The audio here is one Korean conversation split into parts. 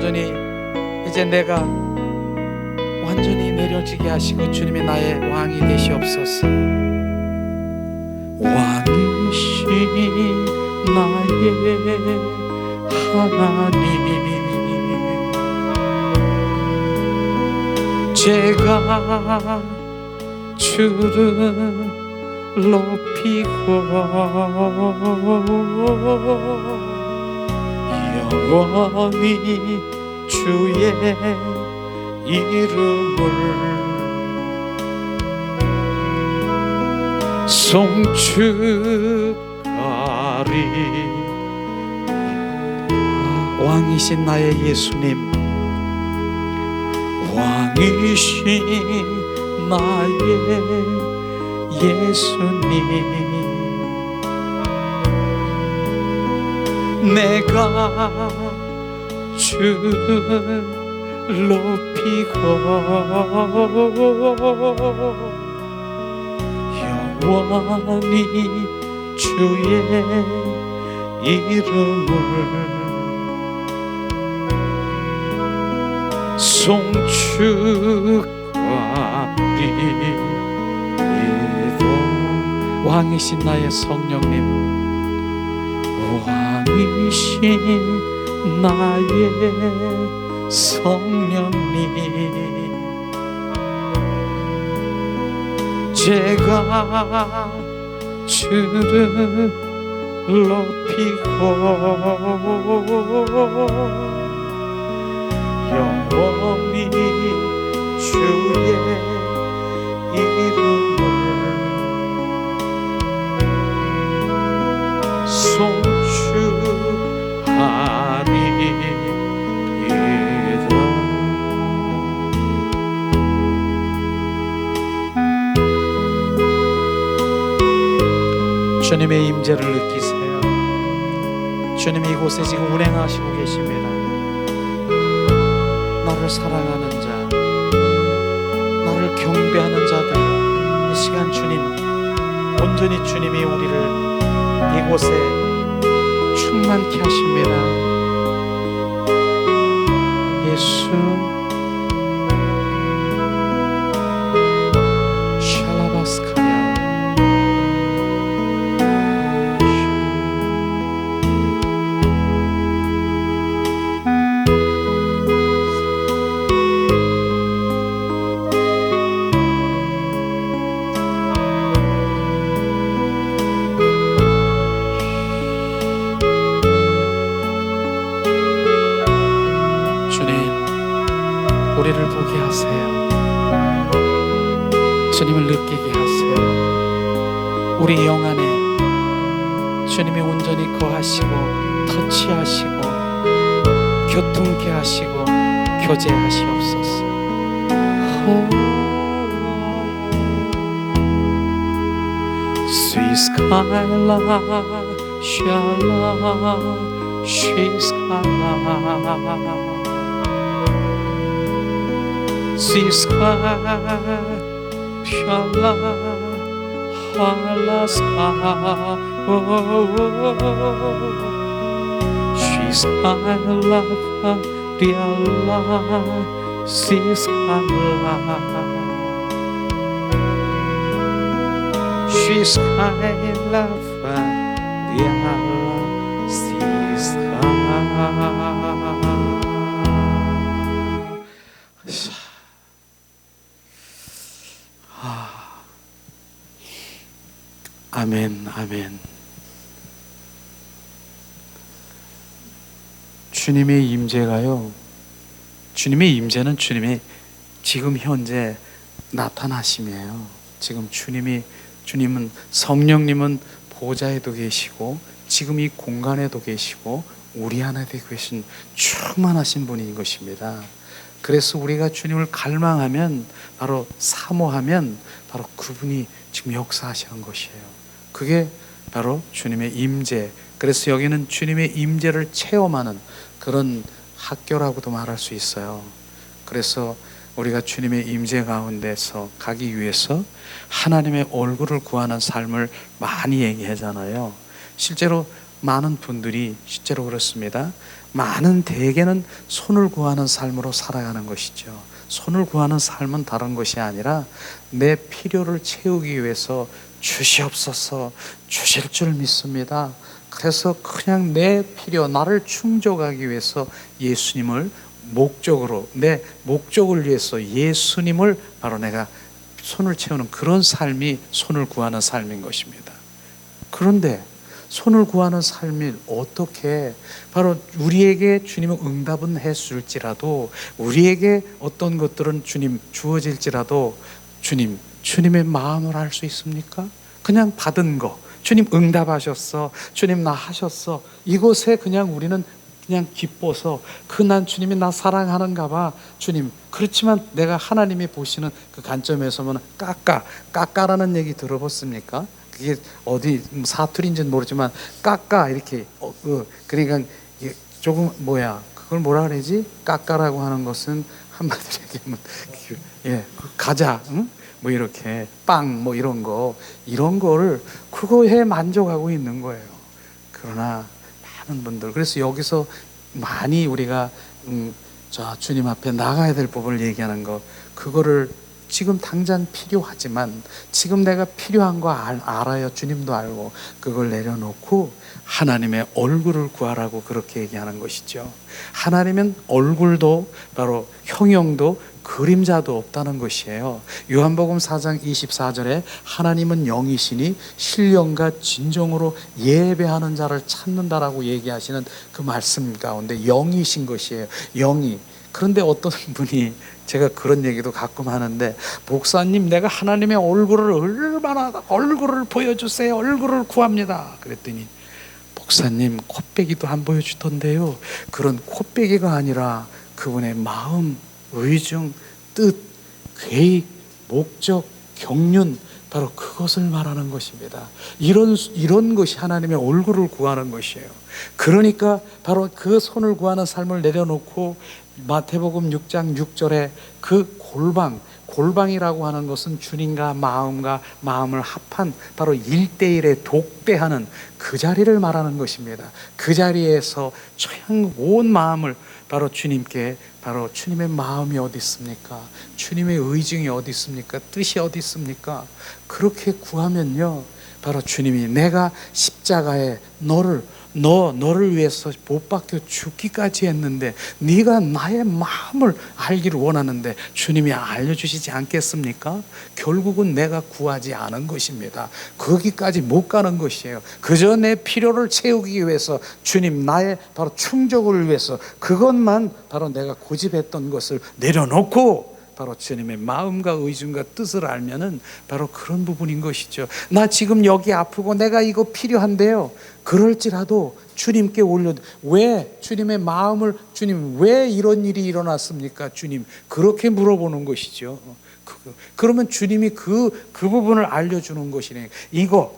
온전히 이제 내가 완전히 내려지게 하시고 주님이 나의 왕이 되시옵소서. 왕이신 나의 하나님, 제가 주를 높이고 영원히 주의 이름을 송축하리. 왕이신 나의 예수님, 왕이신 나의 예수님, 내가 주를 높이고 영원히 주의 이름을 송축하리. 왕이신 나의 성령님, 왕이신 나의 성령님, 제가 주를 높이고 영원히 주의 이름을 송축하리이다. 주님의 임재를 느끼세요. 주님이 이곳에 지금 운행하시고 계십니다. 나를 사랑하는 자, 나를 경배하는 자들, 이 시간 주님, 온전히 주님이 우리를 이곳에 충만케 하십니다. 예수, 샬라바스카랴. 우리를 보게 하세요. 주님을 느끼게 하세요. 우리 영 안에 주님이 온전히 거하시고 터치하시고 교통케 하시고 교제하시옵소서. 스위스칼라 샬라 스위스칼라 시스카 샬라 할라스카 시스칼라 리알라 시스칼라 시스칼라 리알라 시스칼라. 아멘, 아멘. 주님의 임재가요, 주님의 임재는 주님이 지금 현재 나타나심이에요. 지금 주님은 성령님은 보좌에도 계시고 지금 이 공간에도 계시고 우리 안에도 계신 충만하신 분인 것입니다. 그래서 우리가 주님을 갈망하면, 바로 사모하면 바로 그분이 지금 역사하시는 것이에요. 그게 바로 주님의 임재. 그래서 여기는 주님의 임재를 체험하는 그런 학교라고도 말할 수 있어요. 그래서 우리가 주님의 임재 가운데서 가기 위해서 하나님의 얼굴을 구하는 삶을 많이 얘기하잖아요. 실제로 많은 분들이 실제로 그렇습니다. 많은 대개는 손을 구하는 삶으로 살아가는 것이죠. 손을 구하는 삶은 다른 것이 아니라 내 필요를 채우기 위해서 주시옵소서, 주실 줄 믿습니다. 그래서 그냥 내 필요, 나를 충족하기 위해서 예수님을 목적으로, 내 목적을 위해서 예수님을 바로 내가 손을 채우는 그런 삶이 손을 구하는 삶인 것입니다. 그런데 손을 구하는 삶이 어떻게, 바로 우리에게 주님은 응답은 했을지라도, 우리에게 어떤 것들은 주님 주어질지라도 주님의 마음을 알 수 있습니까? 그냥 받은 거, 주님 응답하셨어, 주님 나 하셨어, 이것에 그냥 우리는 그냥 기뻐서 난 주님이 나 사랑하는가 봐. 주님, 그렇지만 내가 하나님이 보시는 그 관점에서는 까까라는 얘기 들어봤습니까? 그게 어디 사투리인지는 모르지만 까까 이렇게 그러니까 조금 그걸 뭐라 그러지? 까까라고 하는 것은 한마디로 얘기하면 가자, 응? 뭐 이렇게 빵 뭐 이런 거를 그거에 만족하고 있는 거예요. 그러나 많은 분들, 그래서 여기서 많이 우리가 주님 앞에 나가야 될 부분을 얘기하는 거, 그거를 지금 당장 필요하지만 지금 내가 필요한 거 알아요. 주님도 알고 그걸 내려놓고 하나님의 얼굴을 구하라고 그렇게 얘기하는 것이죠. 하나님은 얼굴도 바로 형용도 그림자도 없다는 것이에요. 요한복음 4장 24절에 하나님은 영이시니 신령과 진정으로 예배하는 자를 찾는다라고 얘기하시는 그 말씀 가운데 영이신 것이에요. 영이. 그런데 어떤 분이, 제가 그런 얘기도 가끔 하는데, 목사님 내가 하나님의 얼굴을 보여주세요, 얼굴을 구합니다. 그랬더니 목사님 콧배기도 안 보여주던데요. 그런 콧배기가 아니라 그분의 마음, 의중, 뜻, 계획, 목적, 경륜, 바로 그것을 말하는 것입니다. 이런 것이 하나님의 얼굴을 구하는 것이에요. 그러니까 바로 그 손을 구하는 삶을 내려놓고 마태복음 6장 6절에 그 골방이라고 하는 것은 주님과 마음을 합한 바로 1대1에 독배하는 그 자리를 말하는 것입니다. 그 자리에서 온 마음을 바로 주님께, 바로 주님의 마음이 어디 있습니까? 주님의 의중이 어디 있습니까? 뜻이 어디 있습니까? 그렇게 구하면요, 바로 주님이 내가 십자가에 너를 위해서 못 박혀 죽기까지 했는데 네가 나의 마음을 알기를 원하는데 주님이 알려주시지 않겠습니까? 결국은 내가 구하지 않은 것입니다. 거기까지 못 가는 것이에요. 그저 내 필요를 채우기 위해서, 주님 나의 바로 충족을 위해서 그것만 바로 내가 고집했던 것을 내려놓고 바로 주님의 마음과 의중과 뜻을 알면은 바로 그런 부분인 것이죠. 나 지금 여기 아프고 내가 이거 필요한데요, 그럴지라도 주님께 왜 주님의 마음을, 주님 왜 이런 일이 일어났습니까? 주님, 그렇게 물어보는 것이죠. 그러면 주님이 그 부분을 알려주는 것이네. 이거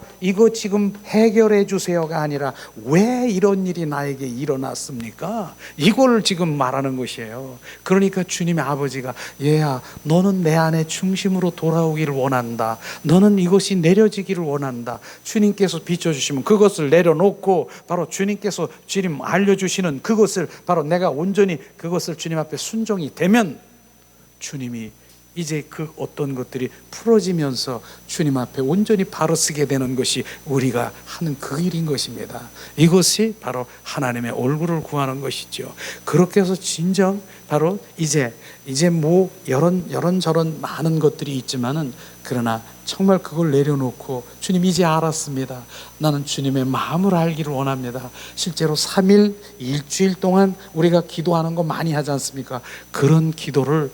지금 해결해 주세요가 아니라 왜 이런 일이 나에게 일어났습니까? 이걸 지금 말하는 것이에요. 그러니까 주님의 아버지가, 얘야 너는 내 안에 중심으로 돌아오기를 원한다, 너는 이것이 내려지기를 원한다, 주님께서 비춰주시면 그것을 내려놓고 바로 주님께서 주님 알려주시는 그것을 바로 내가 온전히 그것을 주님 앞에 순종이 되면 주님이 이제 그 어떤 것들이 풀어지면서 주님 앞에 온전히 바로 서게 되는 것이 우리가 하는 그 일인 것입니다. 이것이 바로 하나님의 얼굴을 구하는 것이죠. 그렇게 해서 진정 바로 이제 뭐 여런저런 많은 것들이 있지만은, 그러나 정말 그걸 내려놓고 주님 이제 알았습니다. 나는 주님의 마음을 알기를 원합니다. 실제로 3일 일주일 동안 우리가 기도하는 거 많이 하지 않습니까? 그런 기도를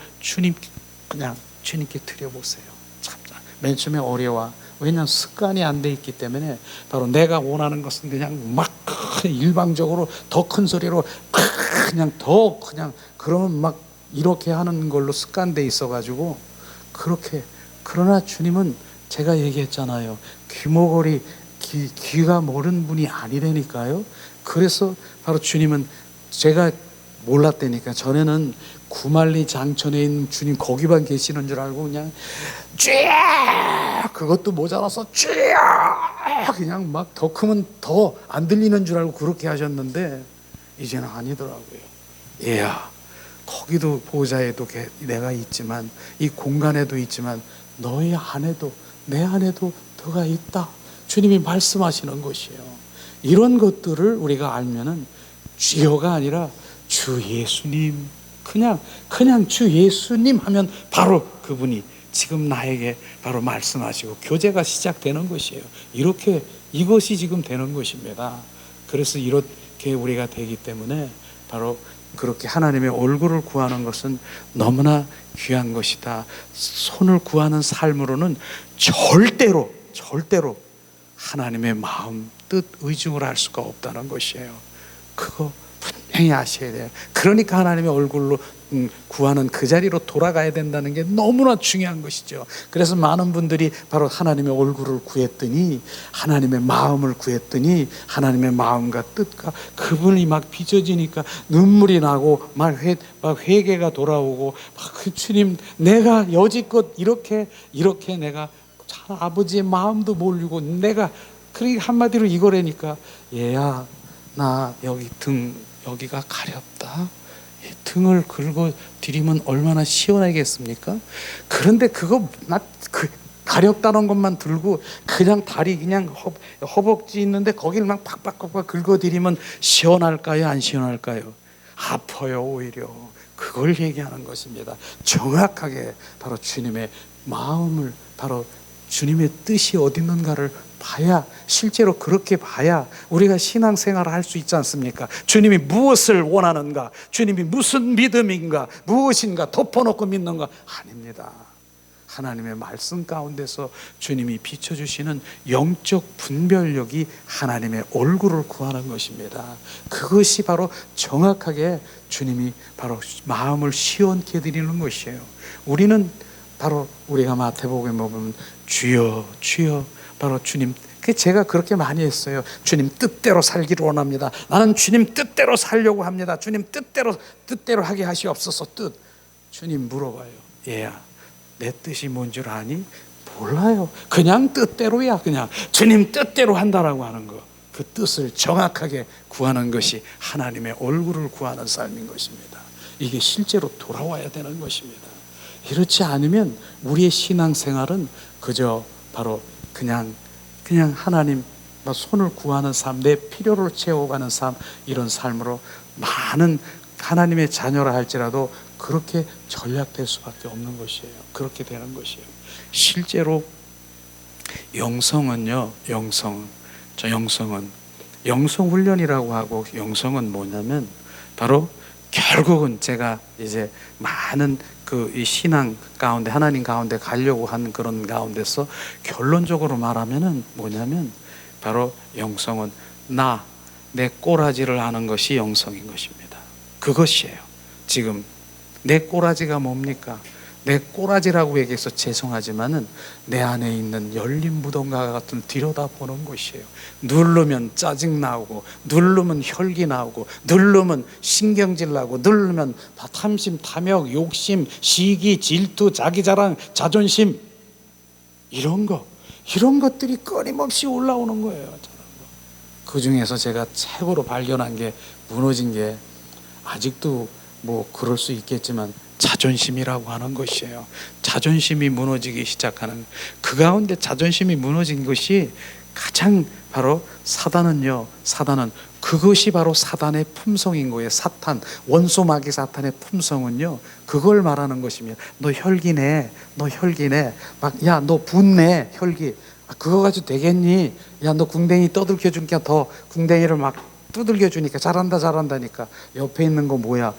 그냥 주님께 드려보세요. 참, 맨 처음에 어려워. 왜냐하면 습관이 안 돼 있기 때문에, 바로 내가 원하는 것은 그냥 막 일방적으로 더 큰 소리로 그냥 그러면 막 이렇게 하는 걸로 습관돼 있어가지고 그렇게. 그러나 주님은 제가 얘기했잖아요. 귀머거리 귀가 멀은 분이 아니라니까요. 그래서 바로 주님은, 제가 몰랐다니까. 전에는 구말리 장천에 있는 주님 거기만 계시는 줄 알고 그냥 쥐, 그것도 모자라서 쥐 그냥 막 더 크면 더 안 들리는 줄 알고 그렇게 하셨는데 이제는 아니더라고요. 얘야, 거기도 보좌에도 내가 있지만 이 공간에도 있지만 너희 안에도, 내 안에도 너가 있다. 주님이 말씀하시는 것이에요. 이런 것들을 우리가 알면은 주여가 아니라 주 예수님, 그냥 주 예수님 하면 바로 그분이 지금 나에게 바로 말씀하시고 교제가 시작되는 것이에요. 이렇게 이것이 지금 되는 것입니다. 그래서 이렇게 우리가 되기 때문에 바로 그렇게 하나님의 얼굴을 구하는 것은 너무나 귀한 것이다. 손을 구하는 삶으로는 절대로 하나님의 마음, 뜻, 의중을 알 수가 없다는 것이에요. 그거 분명히 아셔야 돼요. 그러니까 하나님의 얼굴로 구하는 그 자리로 돌아가야 된다는 게 너무나 중요한 것이죠. 그래서 많은 분들이 바로 하나님의 얼굴을 구했더니, 하나님의 마음을 구했더니 하나님의 마음과 뜻과 그분이 막 빚어지니까 눈물이 나고 막 회개가 돌아오고 막 주님, 내가 여지껏 이렇게 내가 참 아버지의 마음도 모르고 내가, 그러니까 한마디로 이거라니까, 얘야 나 여기 여기가 가렵다. 등을 긁어 드리면 얼마나 시원하겠습니까? 그런데 그거 가렵다는 것만 들고 그냥 다리 그냥 허벅지 있는데 거기를 막 팍팍팍 긁어 드리면 시원할까요? 안 시원할까요? 아파요. 오히려. 그걸 얘기하는 것입니다. 정확하게 바로 주님의 마음을, 바로 주님의 뜻이 어디 있는가를 봐야, 실제로 그렇게 봐야 우리가 신앙생활을 할 수 있지 않습니까? 주님이 무엇을 원하는가, 주님이 무슨 믿음인가, 무엇인가 덮어놓고 믿는가? 아닙니다. 하나님의 말씀 가운데서 주님이 비춰주시는 영적 분별력이 하나님의 얼굴을 구하는 것입니다. 그것이 바로 정확하게 주님이 바로 마음을 시원케 해드리는 것이에요. 우리는 바로 우리가 마태복음에 보면 주여 주여, 바로 주님, 제가 그렇게 많이 했어요. 주님 뜻대로 살기를 원합니다. 나는 주님 뜻대로 살려고 합니다. 주님 뜻대로 하게 하시옵소서. 뜻. 주님 물어봐요. 얘야, 내 뜻이 뭔 줄 아니? 몰라요. 그냥 뜻대로야. 그냥 주님 뜻대로 한다라고 하는 거, 그 뜻을 정확하게 구하는 것이 하나님의 얼굴을 구하는 삶인 것입니다. 이게 실제로 돌아와야 되는 것입니다. 이렇지 않으면 우리의 신앙생활은 그저 바로 그냥 하나님 손을 구하는 삶, 내 필요를 채워가는 삶, 이런 삶으로 많은 하나님의 자녀라 할지라도 그렇게 전략될 수밖에 없는 것이에요. 그렇게 되는 것이에요. 실제로 영성은요, 영성 훈련이라고 하고, 영성은 뭐냐면 바로 결국은 제가 이제 많은 이 신앙 가운데, 하나님 가운데 가려고 한 그런 가운데서 결론적으로 말하면은 뭐냐면 바로 영성은 내 꼬라지를 아는 것이 영성인 것입니다. 그것이에요. 지금 내 꼬라지가 뭡니까? 내 꼬라지라고 얘기해서 죄송하지만은 내 안에 있는 열린 무덤과 같은 들여다보는 것이에요. 누르면 짜증 나오고, 누르면 혈기 나오고, 누르면 신경질 나고, 누르면 탐심, 탐욕, 욕심, 시기, 질투, 자기자랑, 자존심, 이런 것들이 끊임없이 올라오는 거예요. 그 중에서 제가 최고로 발견한 게, 무너진 게, 아직도 뭐 그럴 수 있겠지만 자존심이라고 하는 것이에요. 자존심이 무너지기 시작하는, 그 가운데 자존심이 무너진 것이 가장 바로 사단은 그것이 바로 사단의 품성인 거예요. 원수 마귀 사탄의 품성은요, 그걸 말하는 것입니다. 너 혈기네. 야, 너 분내 혈기. 그거 가지고 되겠니? 야, 너 궁뎅이 떠들켜 주니까 더 궁뎅이를 막 두들겨 주니까 잘한다니까. 옆에 있는 거 뭐야?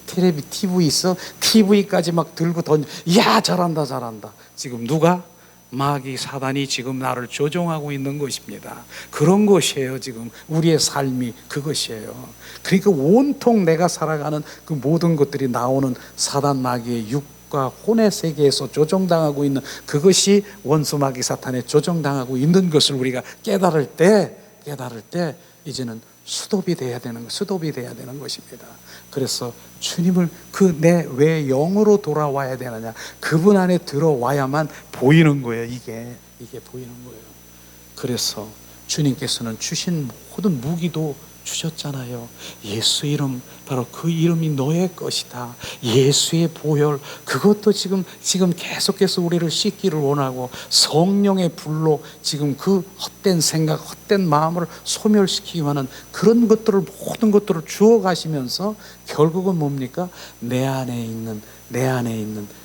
텔레비 TV 있어? TV까지 막 들고 던져. 야, 잘한다. 지금 누가? 마귀 사단이 지금 나를 조종하고 있는 것입니다. 그런 것이에요. 지금 우리의 삶이 그것이에요. 그러니까 온통 내가 살아가는 그 모든 것들이 나오는 사단 마귀의 육과 혼의 세계에서 조종당하고 있는, 그것이 원수 마귀 사탄에 조종당하고 있는 것을 우리가 깨달을 때 이제는 수도비 돼야 되는 것입니다. 그래서 주님을 내 왜 영으로 돌아와야 되느냐? 그분 안에 들어와야만 보이는 거예요. 이게 보이는 거예요. 그래서 주님께서는 주신 모든 무기도 주셨잖아요. 예수 이름, 바로 그 이름이 너의 것이다. 예수의 보혈, 그것도 지금 계속해서 우리를 씻기를 원하고, 성령의 불로 지금 그 헛된 생각, 헛된 마음을 소멸시키기 원하는 그런 것들을, 모든 것들을 주어 가시면서 결국은 뭡니까? 내 안에 있는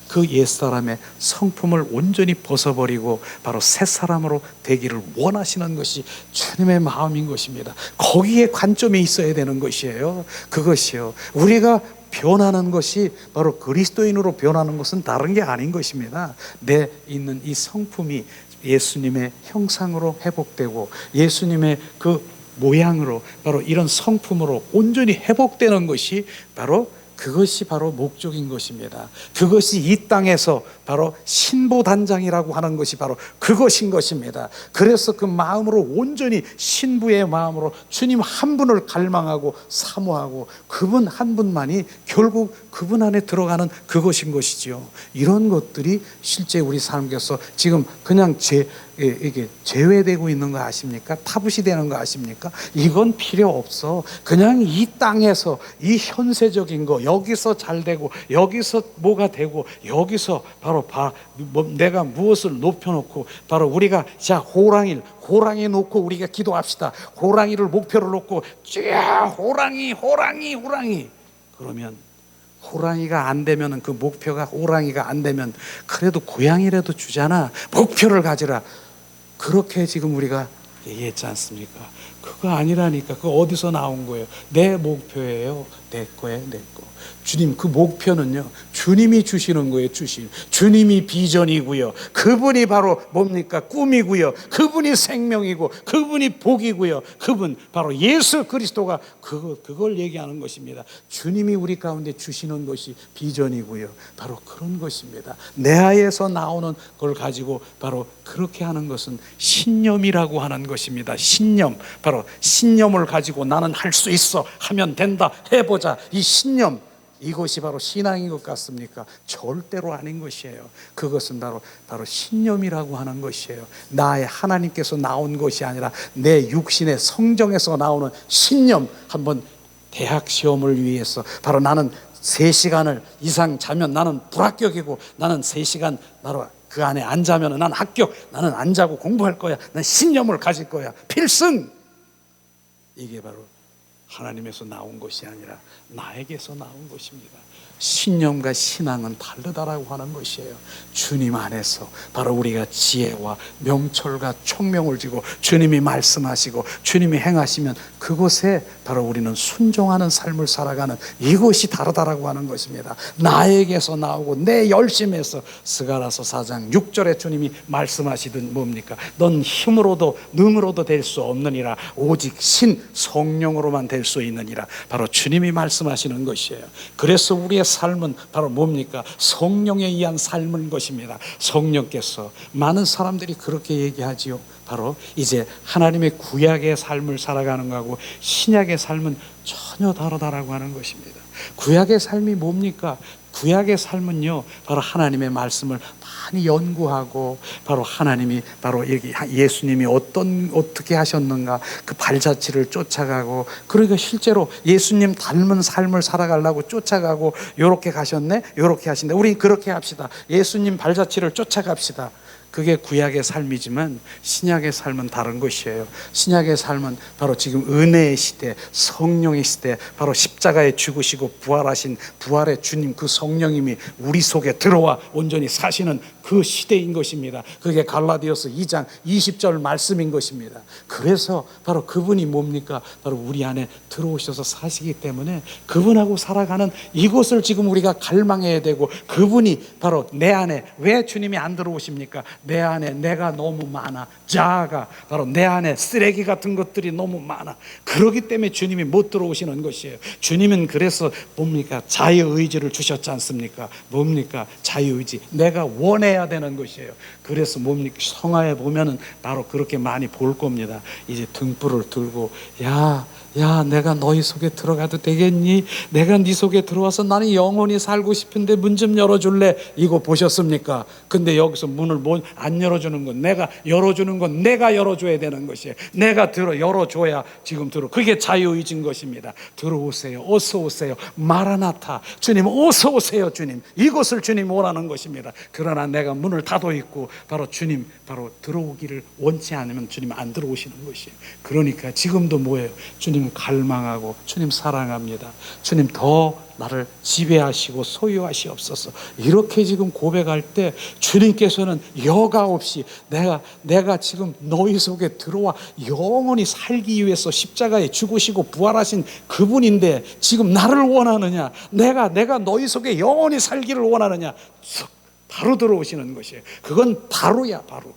그 옛사람의 성품을 온전히 벗어버리고 바로 새 사람으로 되기를 원하시는 것이 주님의 마음인 것입니다. 거기에 관점이 있어야 되는 것이에요. 그것이요, 우리가 변하는 것이 바로 그리스도인으로 변하는 것은 다른 게 아닌 것입니다. 내 있는 이 성품이 예수님의 형상으로 회복되고, 예수님의 그 모양으로, 바로 이런 성품으로 온전히 회복되는 것이 바로, 그것이 바로 목적인 것입니다. 그것이 이 땅에서 바로 신부단장이라고 하는 것이 바로 그것인 것입니다. 그래서 그 마음으로 온전히 신부의 마음으로 주님 한 분을 갈망하고 사모하고, 그분 한 분만이 결국 그분 안에 들어가는 그것인 것이지요. 이런 것들이 실제 우리 삶에서 지금 그냥 이게 제외되고 있는 거 아십니까? 타부시 되는 거 아십니까? 이건 필요 없어. 그냥 이 땅에서 이 현세적인 거, 여기서 잘 되고, 여기서 뭐가 되고, 여기서 바로 내가 무엇을 높여놓고, 바로 우리가 자 호랑이 놓고 우리가 기도합시다. 호랑이를 목표로 놓고 쫙 호랑이. 그러면 호랑이가 안 되면, 그 목표가 호랑이가 안 되면 그래도 고양이라도 주잖아. 목표를 가지라. 그렇게 지금 우리가 얘기했지 않습니까? 그거 아니라니까. 그거 어디서 나온 거예요? 내 목표예요. 내 거예요, 내 거. 주님, 그 목표는요, 주님이 주시는 거예요. 주님이 비전이고요, 그분이 바로 뭡니까? 꿈이고요, 그분이 생명이고, 그분이 복이고요, 그분 바로 예수 그리스도가 그걸 얘기하는 것입니다. 주님이 우리 가운데 주시는 것이 비전이고요, 바로 그런 것입니다. 내 안에서 나오는 걸 가지고 바로 그렇게 하는 것은 신념이라고 하는 것입니다. 신념, 바로 신념을 가지고 나는 할 수 있어, 하면 된다, 해보자, 이 신념, 이것이 바로 신앙인 것 같습니까? 절대로 아닌 것이에요. 그것은 바로 신념이라고 하는 것이에요. 나의 하나님께서 나온 것이 아니라 내 육신의 성정에서 나오는 신념. 한번 대학 시험을 위해서 바로 나는 3시간을 이상 자면 나는 불합격이고, 나는 3시간 바로 그 안에 안 자면 난 합격, 나는 안 자고 공부할 거야, 난 신념을 가질 거야, 필승. 이게 바로 하나님에서 나온 것이 아니라 나에게서 나온 것입니다. 신념과 신앙은 다르다라고 하는 것이에요. 주님 안에서 바로 우리가 지혜와 명철과 총명을 지고 주님이 말씀하시고 주님이 행하시면 그곳에 바로 우리는 순종하는 삶을 살아가는, 이것이 다르다라고 하는 것입니다. 나에게서 나오고 내 열심에서, 스가랴서 4장 6절에 주님이 말씀하시든 뭡니까? 넌 힘으로도 능으로도 될 수 없느니라, 오직 성령으로만 될 수 있느니라. 바로 주님이 말씀하시는 것이에요. 그래서 우리의 삶은 바로 뭡니까? 성령에 의한 삶인 것입니다. 성령께서, 많은 사람들이 그렇게 얘기하지요. 바로 이제 하나님의 구약의 삶을 살아가는 거하고 신약의 삶은 전혀 다르다라고 하는 것입니다. 구약의 삶이 뭡니까? 구약의 삶은요, 바로 하나님의 말씀을 많이 연구하고, 바로 하나님이 바로 예수님이 어떻게 하셨는가, 그 발자취를 쫓아가고, 그러니까 실제로 예수님 닮은 삶을 살아가려고 쫓아가고, 요렇게 가셨네, 요렇게 하신다, 우리 그렇게 합시다, 예수님 발자취를 쫓아갑시다. 그게 구약의 삶이지만 신약의 삶은 다른 것이에요. 신약의 삶은 바로 지금 은혜의 시대, 성령의 시대, 바로 십자가에 죽으시고 부활하신 부활의 주님, 그 성령님이 우리 속에 들어와 온전히 사시는 그 시대인 것입니다. 그게 갈라디아서 2장 20절 말씀인 것입니다. 그래서 바로 그분이 뭡니까? 바로 우리 안에 들어오셔서 사시기 때문에 그분하고 살아가는 이곳을 지금 우리가 갈망해야 되고, 그분이 바로 내 안에, 왜 주님이 안 들어오십니까? 내 안에 내가 너무 많아, 자아가, 바로 내 안에 쓰레기 같은 것들이 너무 많아. 그렇기 때문에 주님이 못 들어오시는 것이에요. 주님은 그래서 뭡니까? 자유의지를 주셨지 않습니까? 뭡니까? 자유의지, 내가 원해야 되는 것이에요. 그래서 뭡니까? 성화에 보면은 바로 그렇게 많이 볼 겁니다. 이제 등불을 들고, 야 야, 내가 너희 속에 들어가도 되겠니? 내가 네 속에 들어와서 나는 영원히 살고 싶은데 문 좀 열어줄래? 이거 보셨습니까? 근데 여기서 문을 안 열어주는 건, 내가 열어주는 건 내가 열어줘야 되는 것이에요. 내가 열어줘야 지금 그게 자유의지인 것입니다. 들어오세요. 어서 오세요. 마라나타. 주님 어서 오세요. 주님, 이것을 주님 원하는 것입니다. 그러나 내가 문을 닫아 있고 주님 들어오기를 원치 않으면 주님 안 들어오시는 것이에요. 그러니까 지금도 뭐예요? 주님 갈망하고 주님 사랑합니다. 주님 더 나를 지배하시고 소유하시옵소서. 이렇게 지금 고백할 때 주님께서는 여과 없이 내가 지금 너희 속에 들어와 영원히 살기 위해서 십자가에 죽으시고 부활하신 그분인데 지금 나를 원하느냐? 내가 너희 속에 영원히 살기를 원하느냐? 바로 들어오시는 것이에요. 그건 바로야, 바로.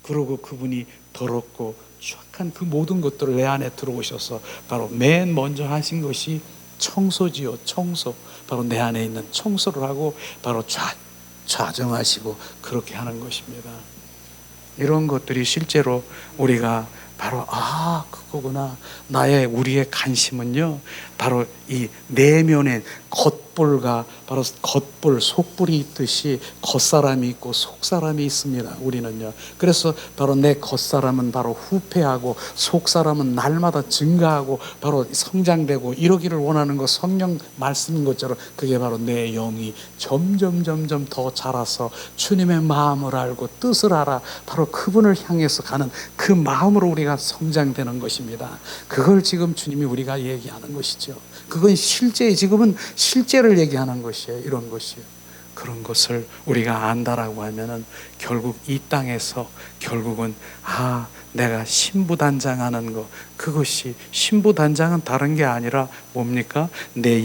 그러고 그분이 더럽고 추악한 그 모든 것들을 내 안에 들어오셔서 바로 맨 먼저 하신 것이 청소지요. 청소. 바로 내 안에 있는 청소를 하고 바로 좌정하시고 그렇게 하는 것입니다. 이런 것들이 실제로 우리가 바로 그거구나. 우리의 관심은요, 바로 이 내면의 겉볼과 바로 겉볼, 속볼이 있듯이 겉사람이 있고 속사람이 있습니다. 우리는요. 그래서 바로 내 겉사람은 바로 후패하고 속사람은 날마다 증가하고 바로 성장되고 이러기를 원하는 것, 성령 말씀인 것처럼 그게 바로 내 영이 점점 더 자라서 주님의 마음을 알고 뜻을 알아 바로 그분을 향해서 가는 그 마음으로 우리가 성장되는 것입니다. 그걸 지금 주님이 우리가 얘기하는 것이죠. 그건 지금은 실제를 얘기하는 것이에요. 이런 것이에요. 그런 것을 우리가 안다라고 하면은 결국 이 땅에서 결국은 내가 신부단장하는 것, 그것이 신부단장은 다른 게 아니라 뭡니까? 내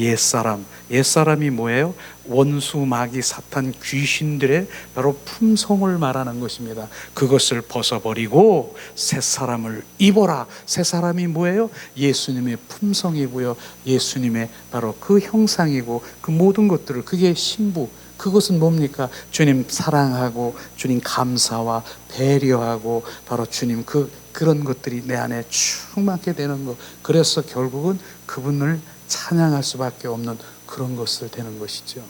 옛사람이 뭐예요? 원수, 마귀, 사탄, 귀신들의 바로 품성을 말하는 것입니다. 그것을 벗어버리고 새 사람을 입어라. 새 사람이 뭐예요? 예수님의 품성이고요, 예수님의 바로 그 형상이고 그 모든 것들을, 그게 신부. 그것은 뭡니까? 주님 사랑하고 주님 감사와 배려하고 바로 주님 그런 것들이 내 안에 충만하게 되는 것. 그래서 결국은 그분을 찬양할 수밖에 없는 그런 것을 되는 것이죠.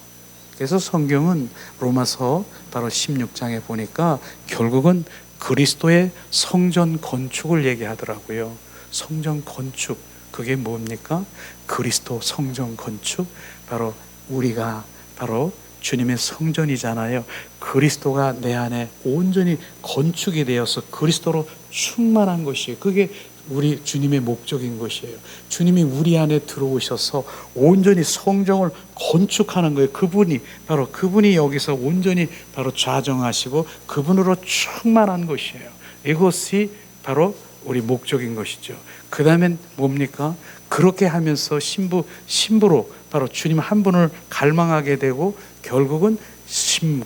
그래서 성경은 로마서 바로 16장에 보니까 결국은 그리스도의 성전 건축을 얘기하더라고요. 성전 건축, 그게 뭡니까? 그리스도 성전 건축. 바로 우리가 바로 주님의 성전이잖아요. 그리스도가 내 안에 온전히 건축이 되어서 그리스도로 충만한 것이에요. 그게 우리 주님의 목적인 것이에요. 주님이 우리 안에 들어오셔서 온전히 성전을 건축하는 거예요. 그분이 여기서 온전히 바로 좌정하시고 그분으로 충만한 것이에요. 이것이 바로 우리 목적인 것이죠. 그 다음엔 뭡니까? 그렇게 하면서 신부로 바로 주님 한 분을 갈망하게 되고 결국은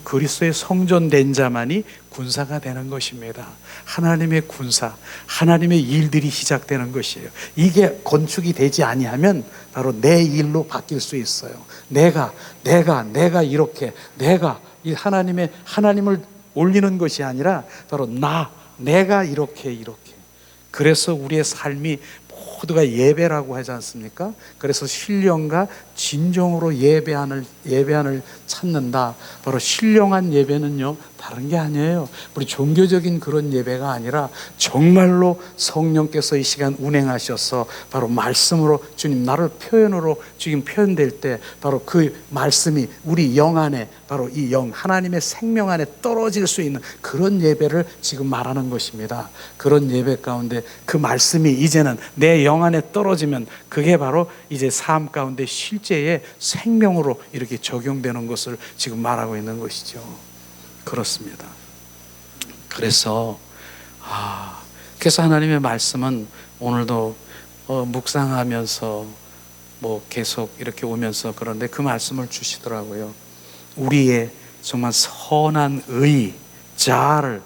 그리스도의 성전된 자만이 군사가 되는 것입니다. 하나님의 군사, 하나님의 일들이 시작되는 것이에요. 이게 건축이 되지 아니하면 바로 내 일로 바뀔 수 있어요. 내가 이렇게 이 하나님을 올리는 것이 아니라 바로 내가 이렇게. 그래서 우리의 삶이 모두가 예배라고 하지 않습니까? 그래서 신령과 진정으로 예배안을 찾는다. 바로 신령한 예배는요, 다른 게 아니에요. 우리 종교적인 그런 예배가 아니라 정말로 성령께서 이 시간 운행하셔서 바로 말씀으로 주님 나를 표현으로 지금 표현될 때 바로 그 말씀이 우리 영 안에 바로 이 영 하나님의 생명 안에 떨어질 수 있는 그런 예배를 지금 말하는 것입니다. 그런 예배 가운데 그 말씀이 이제는 내 영 안에 떨어지면 그게 바로 이제 삶 가운데 실제의 생명으로 이렇게 적용되는 것을 지금 말하고 있는 것이죠. 그렇습니다. 그래서 하나님의 말씀은 오늘도 묵상하면서 계속 이렇게 오면서 그런데 그 말씀을 주시더라고요. 우리의 정말 선한 자를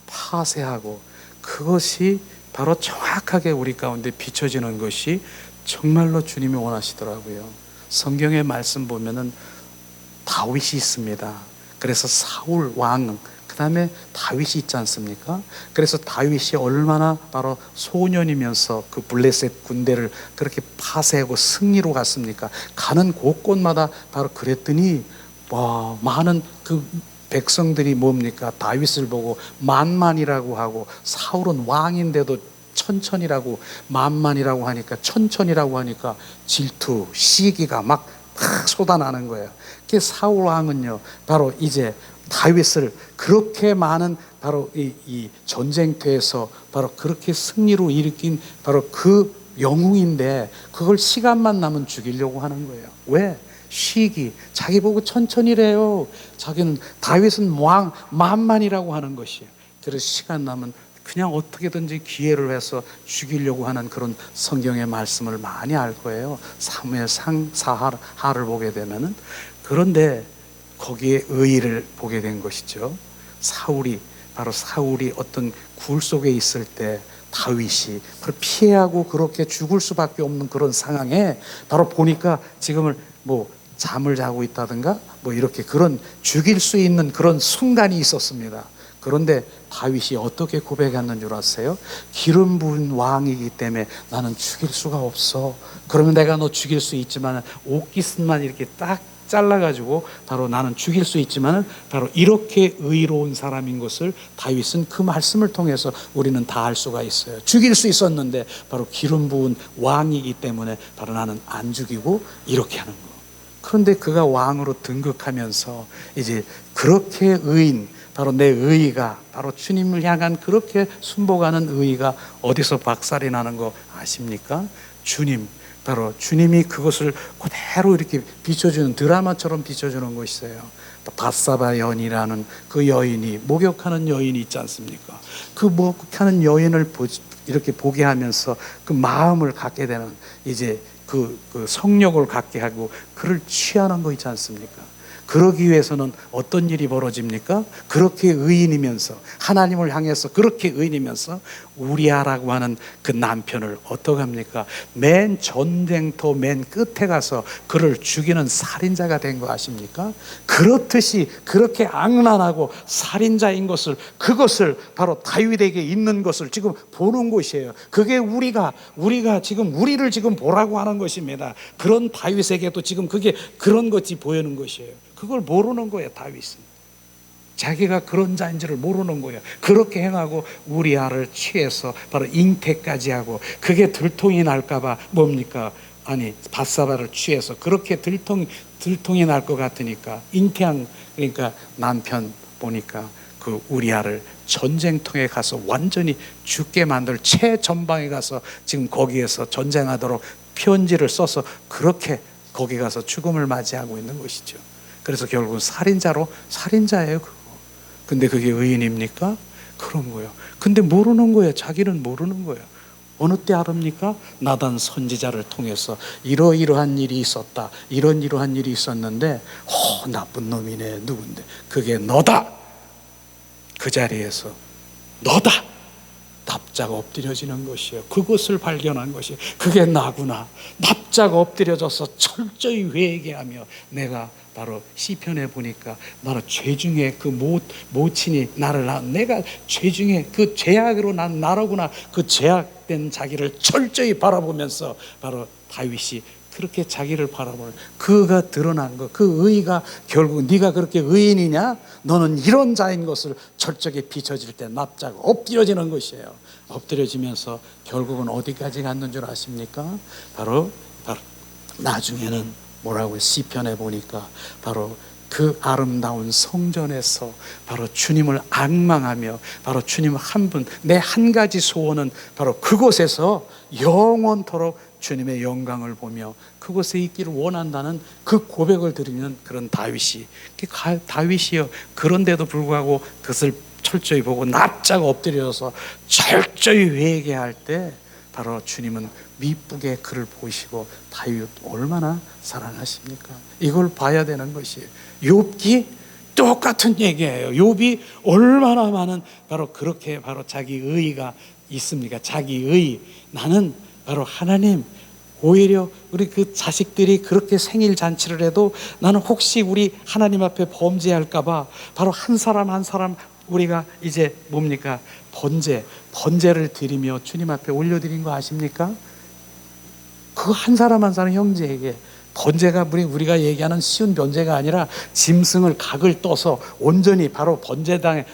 파쇄하고 그것이 바로 정확하게 우리 가운데 비춰지는 것이 정말로 주님이 원하시더라고요. 성경의 말씀 보면은 다윗이 있습니다. 그래서 사울 왕, 그 다음에 다윗이 있지 않습니까? 그래서 다윗이 얼마나 바로 소년이면서 그 블레셋 군대를 그렇게 파쇄하고 승리로 갔습니까? 가는 곳곳마다 바로 그랬더니 와, 많은 그 백성들이 뭡니까? 다윗을 보고 만만이라고 하고, 사울은 왕인데도 천천이라고, 만만이라고 하니까, 천천이라고 하니까 질투, 시기가 막 쏟아나는 거예요. 그 사울 왕은요, 바로 이제 다윗을 그렇게 많은 바로 이 전쟁터에서 바로 그렇게 승리로 일으킨 바로 그 영웅인데, 그걸 시간만 나면 죽이려고 하는 거예요. 왜? 시기, 자기 보고 천천히래요. 자기는 다윗은 왕 만만이라고 하는 것이에요. 그래서 시간 나면 그냥 어떻게든지 기회를 해서 죽이려고 하는 그런 성경의 말씀을 많이 알 거예요. 사무엘상 사하를 보게 되면은. 그런데 거기에 의의를 보게 된 것이죠. 바로 사울이 어떤 굴 속에 있을 때 다윗이 바로 피해하고 그렇게 죽을 수밖에 없는 그런 상황에 바로 보니까 지금을 뭐 잠을 자고 있다든가 뭐 이렇게 그런 죽일 수 있는 그런 순간이 있었습니다. 그런데 다윗이 어떻게 고백했는 줄 아세요? 기름 부은 왕이기 때문에 나는 죽일 수가 없어. 그러면 내가 너 죽일 수 있지만 옷깃만 이렇게 딱 잘라가지고 바로 나는 죽일 수 있지만 바로 이렇게 의로운 사람인 것을 다윗은 그 말씀을 통해서 우리는 다 알 수가 있어요. 죽일 수 있었는데 바로 기름 부은 왕이기 때문에 바로 나는 안 죽이고 이렇게 하는 거. 그런데 그가 왕으로 등극하면서 이제 그렇게 의인, 바로 내 의의가 바로 주님을 향한 그렇게 순복하는 의의가 어디서 박살이 나는 거 아십니까? 바로 주님이 그것을 그대로 이렇게 비춰주는, 드라마처럼 비춰주는 것이에요. 바사바 여인이라는 그 여인이, 목욕하는 여인이 있지 않습니까? 그 목욕하는 여인을 이렇게 보게 하면서 그 마음을 갖게 되는, 이제 그 성욕을 갖게 하고 그를 취하는 거 있지 않습니까? 그러기 위해서는 어떤 일이 벌어집니까? 그렇게 의인이면서, 하나님을 향해서 그렇게 의인이면서 우리아라고 하는 그 남편을 어떡합니까? 맨 전쟁터 맨 끝에 가서 그를 죽이는 살인자가 된 거 아십니까? 그렇듯이 그렇게 악랄하고 살인자인 것을, 그것을 바로 다윗에게 있는 것을 지금 보는 것이에요. 그게 우리가 지금 우리를 지금 보라고 하는 것입니다. 그런 다윗에게도 지금 그게 그런 것이 보이는 것이에요. 그걸 모르는 거예요. 다윗은 자기가 그런 자인 줄을 모르는 거예요. 그렇게 행하고 우리아를 취해서 바로 잉태까지 하고, 그게 들통이 날까봐 뭡니까? 아니, 바사바를 취해서 그렇게 들통이 날 것 같으니까 잉태한, 그러니까 남편 보니까 그 우리아를 전쟁통에 가서 완전히 죽게 만들 최전방에 가서 지금 거기에서 전쟁하도록 편지를 써서 그렇게 거기 가서 죽음을 맞이하고 있는 것이죠. 그래서 결국은 살인자예요, 그거. 근데 그게 의인입니까? 그런 거예요. 근데 모르는 거예요. 자기는 모르는 거예요. 어느 때 알합니까? 나단 선지자를 통해서 이러이러한 일이 있었다, 이러한 일이 있었는데, 나쁜 놈이네, 누군데? 그게 너다. 그 자리에서 너다. 납작 엎드려지는 것이에요. 그것을 발견한 것이, 그게 나구나. 납작 엎드려져서 철저히 회개하며, 내가 바로 시편에 보니까 나는 죄 중에 그 모친이 나를 낳은, 내가 죄 중에 그 죄악으로 난 나라구나. 그 죄악된 자기를 철저히 바라보면서 바로 다윗이 그렇게 자기를 바라보는, 그가 드러난 것, 그 의의가 결국 네가 그렇게 의인이냐? 너는 이런 자인 것을 철저히 비춰질 때 납작 엎드려지는 것이에요. 엎드려지면서 결국은 어디까지 갔는 줄 아십니까? 바로 나중에는 뭐라고 시편에 보니까 바로 그 아름다운 성전에서 바로 주님을 앙망하며, 바로 주님 한 분, 내 한 가지 소원은 바로 그곳에서 영원토록 주님의 영광을 보며 그곳에 있기를 원한다는 그 고백을 드리는 그런 다윗이요. 그런데도 불구하고 그것을 철저히 보고 납작 엎드려서 철저히 회개할 때 바로 주님은 미쁘게 그를 보시고, 다윗 얼마나 사랑하십니까? 이걸 봐야 되는 것이에요. 욥기 똑같은 얘기예요. 욥이 얼마나 많은 바로 그렇게 바로 자기 의의가 있습니까? 자기 의의. 나는 바로 하나님, 오히려 우리 그 자식들이 그렇게 생일 잔치를 해도 나는 혹시 우리 하나님 앞에 범죄할까봐 바로 한 사람 한 사람 우리가 이제 뭡니까? 번제를 드리며 주님 앞에 올려드린 거 아십니까? 그 한 사람 한 사람 형제에게 번제가 우리가 얘기하는 쉬운 번제가 아니라 짐승을 각을 떠서 온전히 바로 번제당에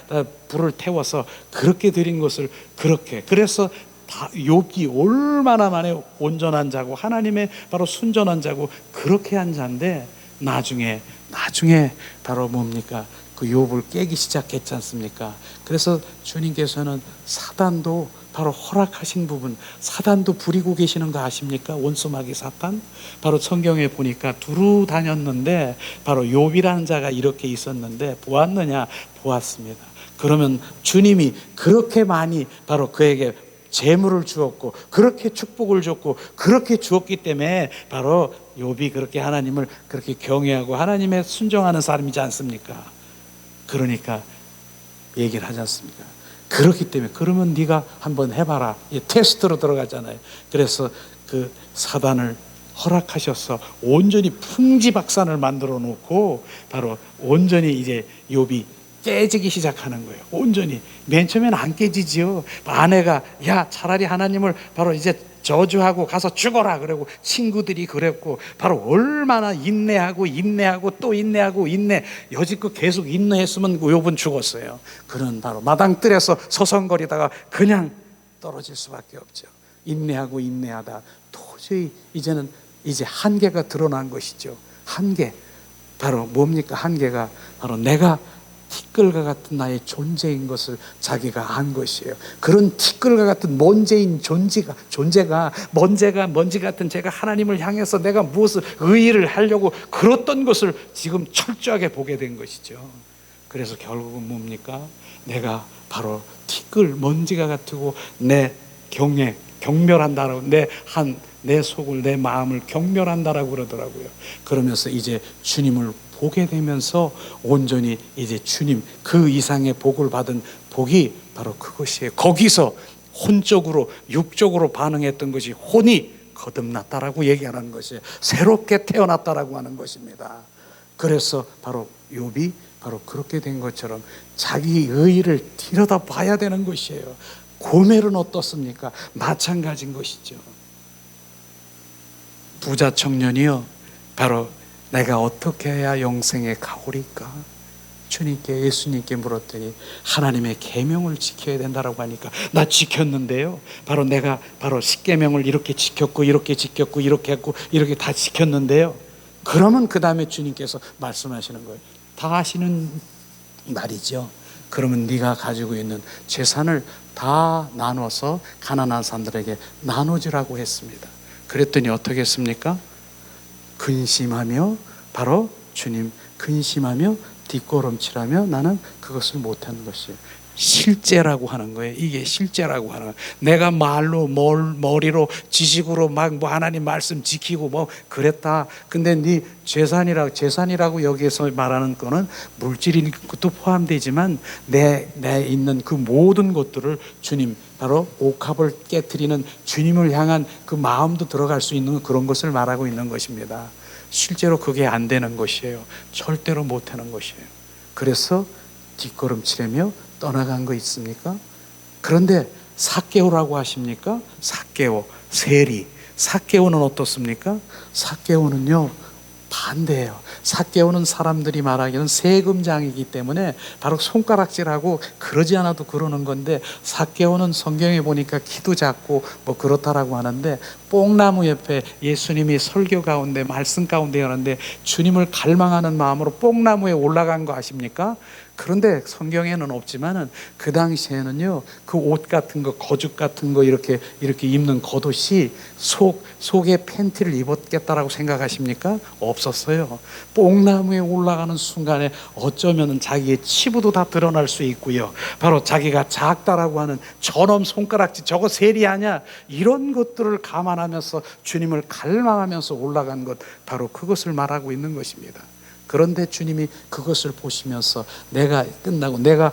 불을 태워서 그렇게 드린 것을 그렇게, 그래서 욥이 얼마나 만에 온전한 자고 하나님의 바로 순전한 자고 그렇게 한 자인데 나중에 바로 뭡니까? 그 욥을 깨기 시작했지 않습니까? 그래서 주님께서는 사단도 바로 허락하신 부분, 사단도 부리고 계시는 거 아십니까? 원수마귀 사탄. 바로 성경에 보니까 두루 다녔는데 바로 욥이라는 자가 이렇게 있었는데 보았느냐? 보았습니다. 그러면 주님이 그렇게 많이 바로 그에게 재물을 주었고 그렇게 축복을 줬고 그렇게 주었기 때문에 바로 욥이 그렇게 하나님을 그렇게 경외하고 하나님에 순종하는 사람이지 않습니까? 그러니까 얘기를 하지 않습니까? 그렇기 때문에 그러면 네가 한번 해봐라. 테스트로 들어가잖아요. 그래서 그 사단을 허락하셔서 온전히 풍지박산을 만들어 놓고 바로 온전히 이제 욥이 깨지기 시작하는 거예요. 온전히. 맨 처음에는 안 깨지지요. 아내가 야 차라리 하나님을 바로 이제 저주하고 가서 죽어라 그러고 친구들이 그랬고 바로 얼마나 인내하고 또 인내하고 여지껏 계속 인내했으면 욥은 죽었어요. 그는 바로 마당뜰에서 서성거리다가 그냥 떨어질 수밖에 없죠. 인내하고 인내하다 도저히 이제는 이제 한계가 드러난 것이죠. 한계. 바로 뭡니까? 한계가 바로 내가 티끌과 같은 나의 존재인 것을 자기가 안 것이에요. 그런 티끌과 같은 먼지인 존재가 먼지 같은 제가 하나님을 향해서 내가 무엇을 의의를 하려고 그랬던 것을 지금 철저하게 보게 된 것이죠. 그래서 결국은 뭡니까? 내가 바로 티끌 먼지가 같고 내 경멸한다라고 내 속을 내 마음을 경멸한다라고 그러더라고요. 그러면서 이제 주님을 보게 되면서 온전히 이제 주님 그 이상의 복을 받은 복이 바로 그것이에요. 거기서 혼적으로 육적으로 반응했던 것이 혼이 거듭났다라고 얘기하는 것이에요. 새롭게 태어났다라고 하는 것입니다. 그래서 바로 욥이 바로 그렇게 된 것처럼 자기 의의를 들여다봐야 되는 것이에요. 고멜은 어떻습니까? 마찬가지인 것이죠. 부자 청년이요 바로 내가 어떻게 해야 영생에 가오리까? 주님께 예수님께 물었더니 하나님의 계명을 지켜야 된다라고 하니까 나 지켰는데요. 바로 내가 바로 십계명을 이렇게 지켰고 이렇게 했고 이렇게 다 지켰는데요. 그러면 그 다음에 주님께서 말씀하시는 거예요. 다 하시는 말이죠. 그러면 네가 가지고 있는 재산을 다 나눠서 가난한 사람들에게 나눠주라고 했습니다. 그랬더니 어떻게 했습니까? 근심하며 바로 주님 근심하며 뒷걸음질하며 나는 그것을 못하는 것이에요. 실제라고 하는 거예요. 이게 실제라고 하는 거예요. 내가 말로 머리로 지식으로 막 뭐 하나님 말씀 지키고 뭐 그랬다. 근데 네 재산이라고 여기에서 말하는 거는 물질인 것도 포함되지만 내 있는 그 모든 것들을 주님 바로 옥합을 깨트리는 주님을 향한 그 마음도 들어갈 수 있는 그런 것을 말하고 있는 것입니다. 실제로 그게 안 되는 것이에요. 절대로 못 하는 것이에요. 그래서 뒷걸음치려며 떠나간 거 있습니까? 그런데 삭개오라고 하십니까? 삭개오, 세리. 삭개오는 어떻습니까? 삭개오는요 반대예요. 삭개오는 사람들이 말하기는 세금장이기 때문에 바로 손가락질하고 그러지 않아도 그러는 건데 삭개오는 성경에 보니까 키도 작고 뭐 그렇다라고 하는데 뽕나무 옆에 예수님이 설교 가운데 말씀 가운데 하는데 주님을 갈망하는 마음으로 뽕나무에 올라간 거 아십니까? 그런데 성경에는 없지만은 그 당시에는요 그 옷 같은 거 거죽 같은 거 이렇게 입는 겉옷이 속에 팬티를 입었겠다라고 생각하십니까? 없었어요. 뽕나무에 올라가는 순간에 어쩌면은 자기의 치부도 다 드러날 수 있고요. 바로 자기가 작다라고 하는 저놈 손가락질 저거 세리하냐 이런 것들을 감안하면서 주님을 갈망하면서 올라간 것 바로 그것을 말하고 있는 것입니다. 그런데 주님이 그것을 보시면서 내가 끝나고 내가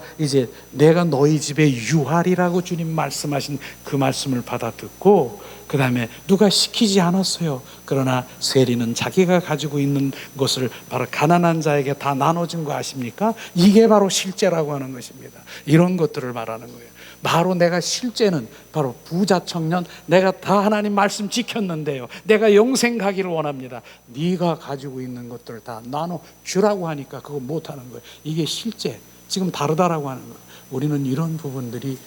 너희 집에 유하리라고 주님 말씀하신 그 말씀을 받아 듣고, 그 다음에 누가 시키지 않았어요. 그러나 세리는 자기가 가지고 있는 것을 바로 가난한 자에게 다 나눠준 거 아십니까? 이게 바로 실제라고 하는 것입니다. 이런 것들을 말하는 거예요. 바로 내가 실제는 바로 부자 청년, 내가 다 하나님 말씀 지켰는데요, 내가 영생 가기를 원합니다. 네가 가지고 있는 것들 다 나눠주라고 하니까 그거 못하는 거예요. 이게 실제, 지금 다르다라고 하는 거예요. 우리는 이런 부분들이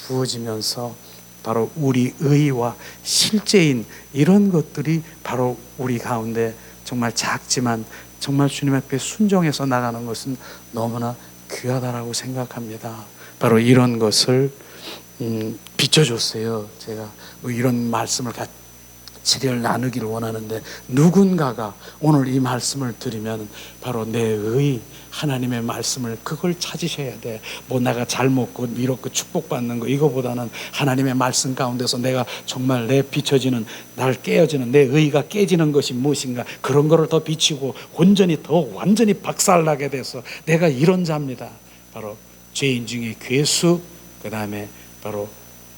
부어지면서 바로 우리 의와 실제인 이런 것들이 바로 우리 가운데 정말 작지만 정말 주님 앞에 순종해서 나가는 것은 너무나 귀하다라고 생각합니다. 바로 이런 것을 비춰줬어요. 제가 이런 말씀을 같이를 나누기를 원하는데, 누군가가 오늘 이 말씀을 들으면 바로 내 의, 하나님의 말씀을 그걸 찾으셔야 돼. 뭐 내가 잘 먹고 이렇게 축복받는 거, 이거보다는 하나님의 말씀 가운데서 내가 정말 내 비춰지는, 날 깨어지는 내 의가 깨지는 것이 무엇인가, 그런 거를 더 비치고 온전히 더 완전히 박살나게 돼서 내가 이런 자입니다. 바로 죄인 중에 괴수, 그 다음에 바로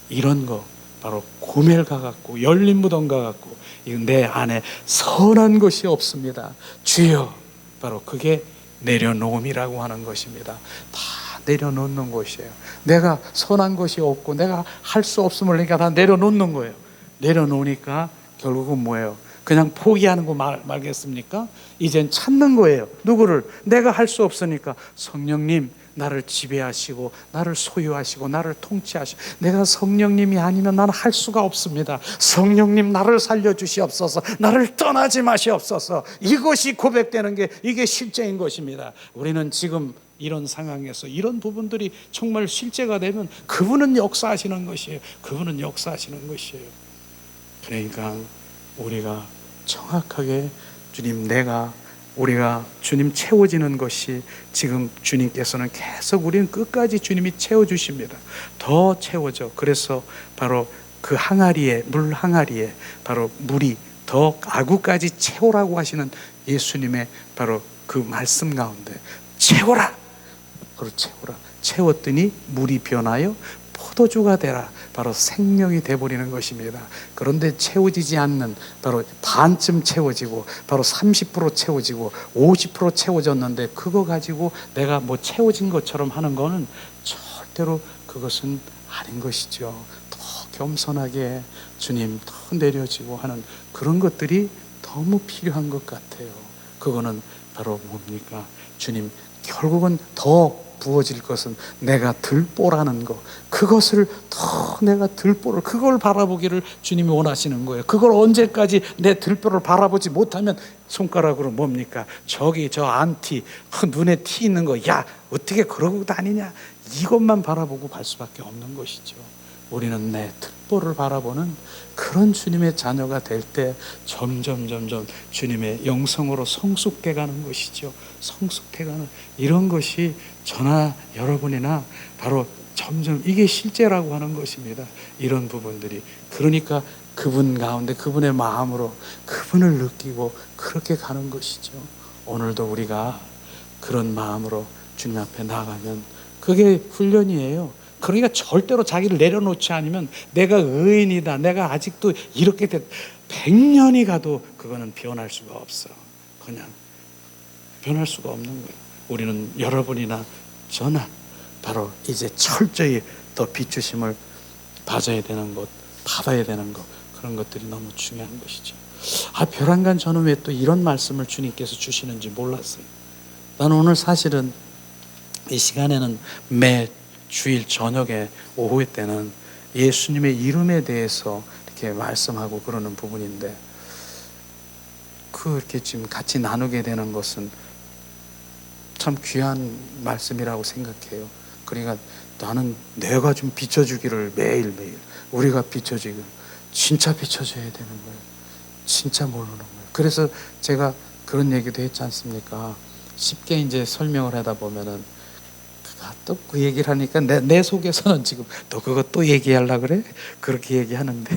이런 거, 바로 고멜과 같고 열린 무덤과 같고, 이건 내 안에 선한 것이 없습니다. 주여, 바로 그게 내려놓음이라고 하는 것입니다. 다 내려놓는 것이에요. 내가 선한 것이 없고 내가 할 수 없음을 그러니까 다 내려놓는 거예요. 내려놓으니까 결국은 뭐예요? 그냥 포기하는 거 말겠습니까? 이젠 찾는 거예요. 누구를? 내가 할 수 없으니까 성령님 나를 지배하시고 나를 소유하시고 나를 통치하시고, 내가 성령님이 아니면 나는 할 수가 없습니다. 성령님 나를 살려주시옵소서, 나를 떠나지 마시옵소서. 이것이 고백되는 게 이게 실제인 것입니다. 우리는 지금 이런 상황에서 이런 부분들이 정말 실제가 되면 그분은 역사하시는 것이에요. 그분은 역사하시는 것이에요. 그러니까 우리가 정확하게 주님, 우리가 주님 채워지는 것이, 지금 주님께서는 계속 우리는 끝까지 주님이 채워주십니다. 더 채워져. 그래서 바로 그 항아리에, 물 항아리에 바로 물이 더 아구까지 채우라고 하시는 예수님의 바로 그 말씀 가운데 채워라, 그걸 채워라. 채웠더니 물이 변하여 포도주가 되라. 바로 생명이 되어버리는 것입니다. 그런데 채워지지 않는, 바로 반쯤 채워지고 바로 30% 채워지고 50% 채워졌는데 그거 가지고 내가 뭐 채워진 것처럼 하는 거는 절대로 그것은 아닌 것이죠. 더 겸손하게 주님 더 내려지고 하는 그런 것들이 너무 필요한 것 같아요. 그거는 바로 뭡니까? 주님, 결국은 더 부어질 것은 내가 들보라는 거, 그것을 더 내가 들보를, 그걸 바라보기를 주님이 원하시는 거예요. 그걸 언제까지 내 들보를 바라보지 못하면 손가락으로 뭡니까? 저기 저 안티, 눈에 티 있는 거, 야 어떻게 그러고 다니냐, 이것만 바라보고 갈 수밖에 없는 것이죠. 우리는 내 특보를 바라보는 그런 주님의 자녀가 될 때 점점 주님의 영성으로 성숙해 가는 것이죠. 성숙해 가는 이런 것이 저나 여러분이나 바로 점점 이게 실제라고 하는 것입니다. 이런 부분들이, 그러니까 그분 가운데 그분의 마음으로 그분을 느끼고 그렇게 가는 것이죠. 오늘도 우리가 그런 마음으로 주님 앞에 나가면 그게 훈련이에요. 그러니까 절대로 자기를 내려놓지 않으면 내가 의인이다, 내가 아직도 이렇게 100년이 가도 그거는 변할 수가 없어. 그냥 변할 수가 없는 거예요. 우리는 여러분이나 저나 바로 이제 철저히 더 비추심을 받아야 되는 것, 그런 것들이 너무 중요한 것이죠. 벼랑간 저는 왜 또 이런 말씀을 주님께서 주시는지 몰랐어요. 나는 오늘 사실은 이 시간에는 매 주일 저녁에 오후 때는 예수님의 이름에 대해서 이렇게 말씀하고 그러는 부분인데, 그렇게 지금 같이 나누게 되는 것은 참 귀한 말씀이라고 생각해요. 그러니까 나는 내가 좀 비춰주기를 매일매일, 우리가 비춰주기를, 진짜 비춰줘야 되는 거예요. 진짜 모르는 거예요. 그래서 제가 그런 얘기도 했지 않습니까? 쉽게 이제 설명을 하다 보면은 또 그 얘기를 하니까 내 속에서는 지금 또 그거 또 얘기하려고 그래? 그렇게 얘기하는데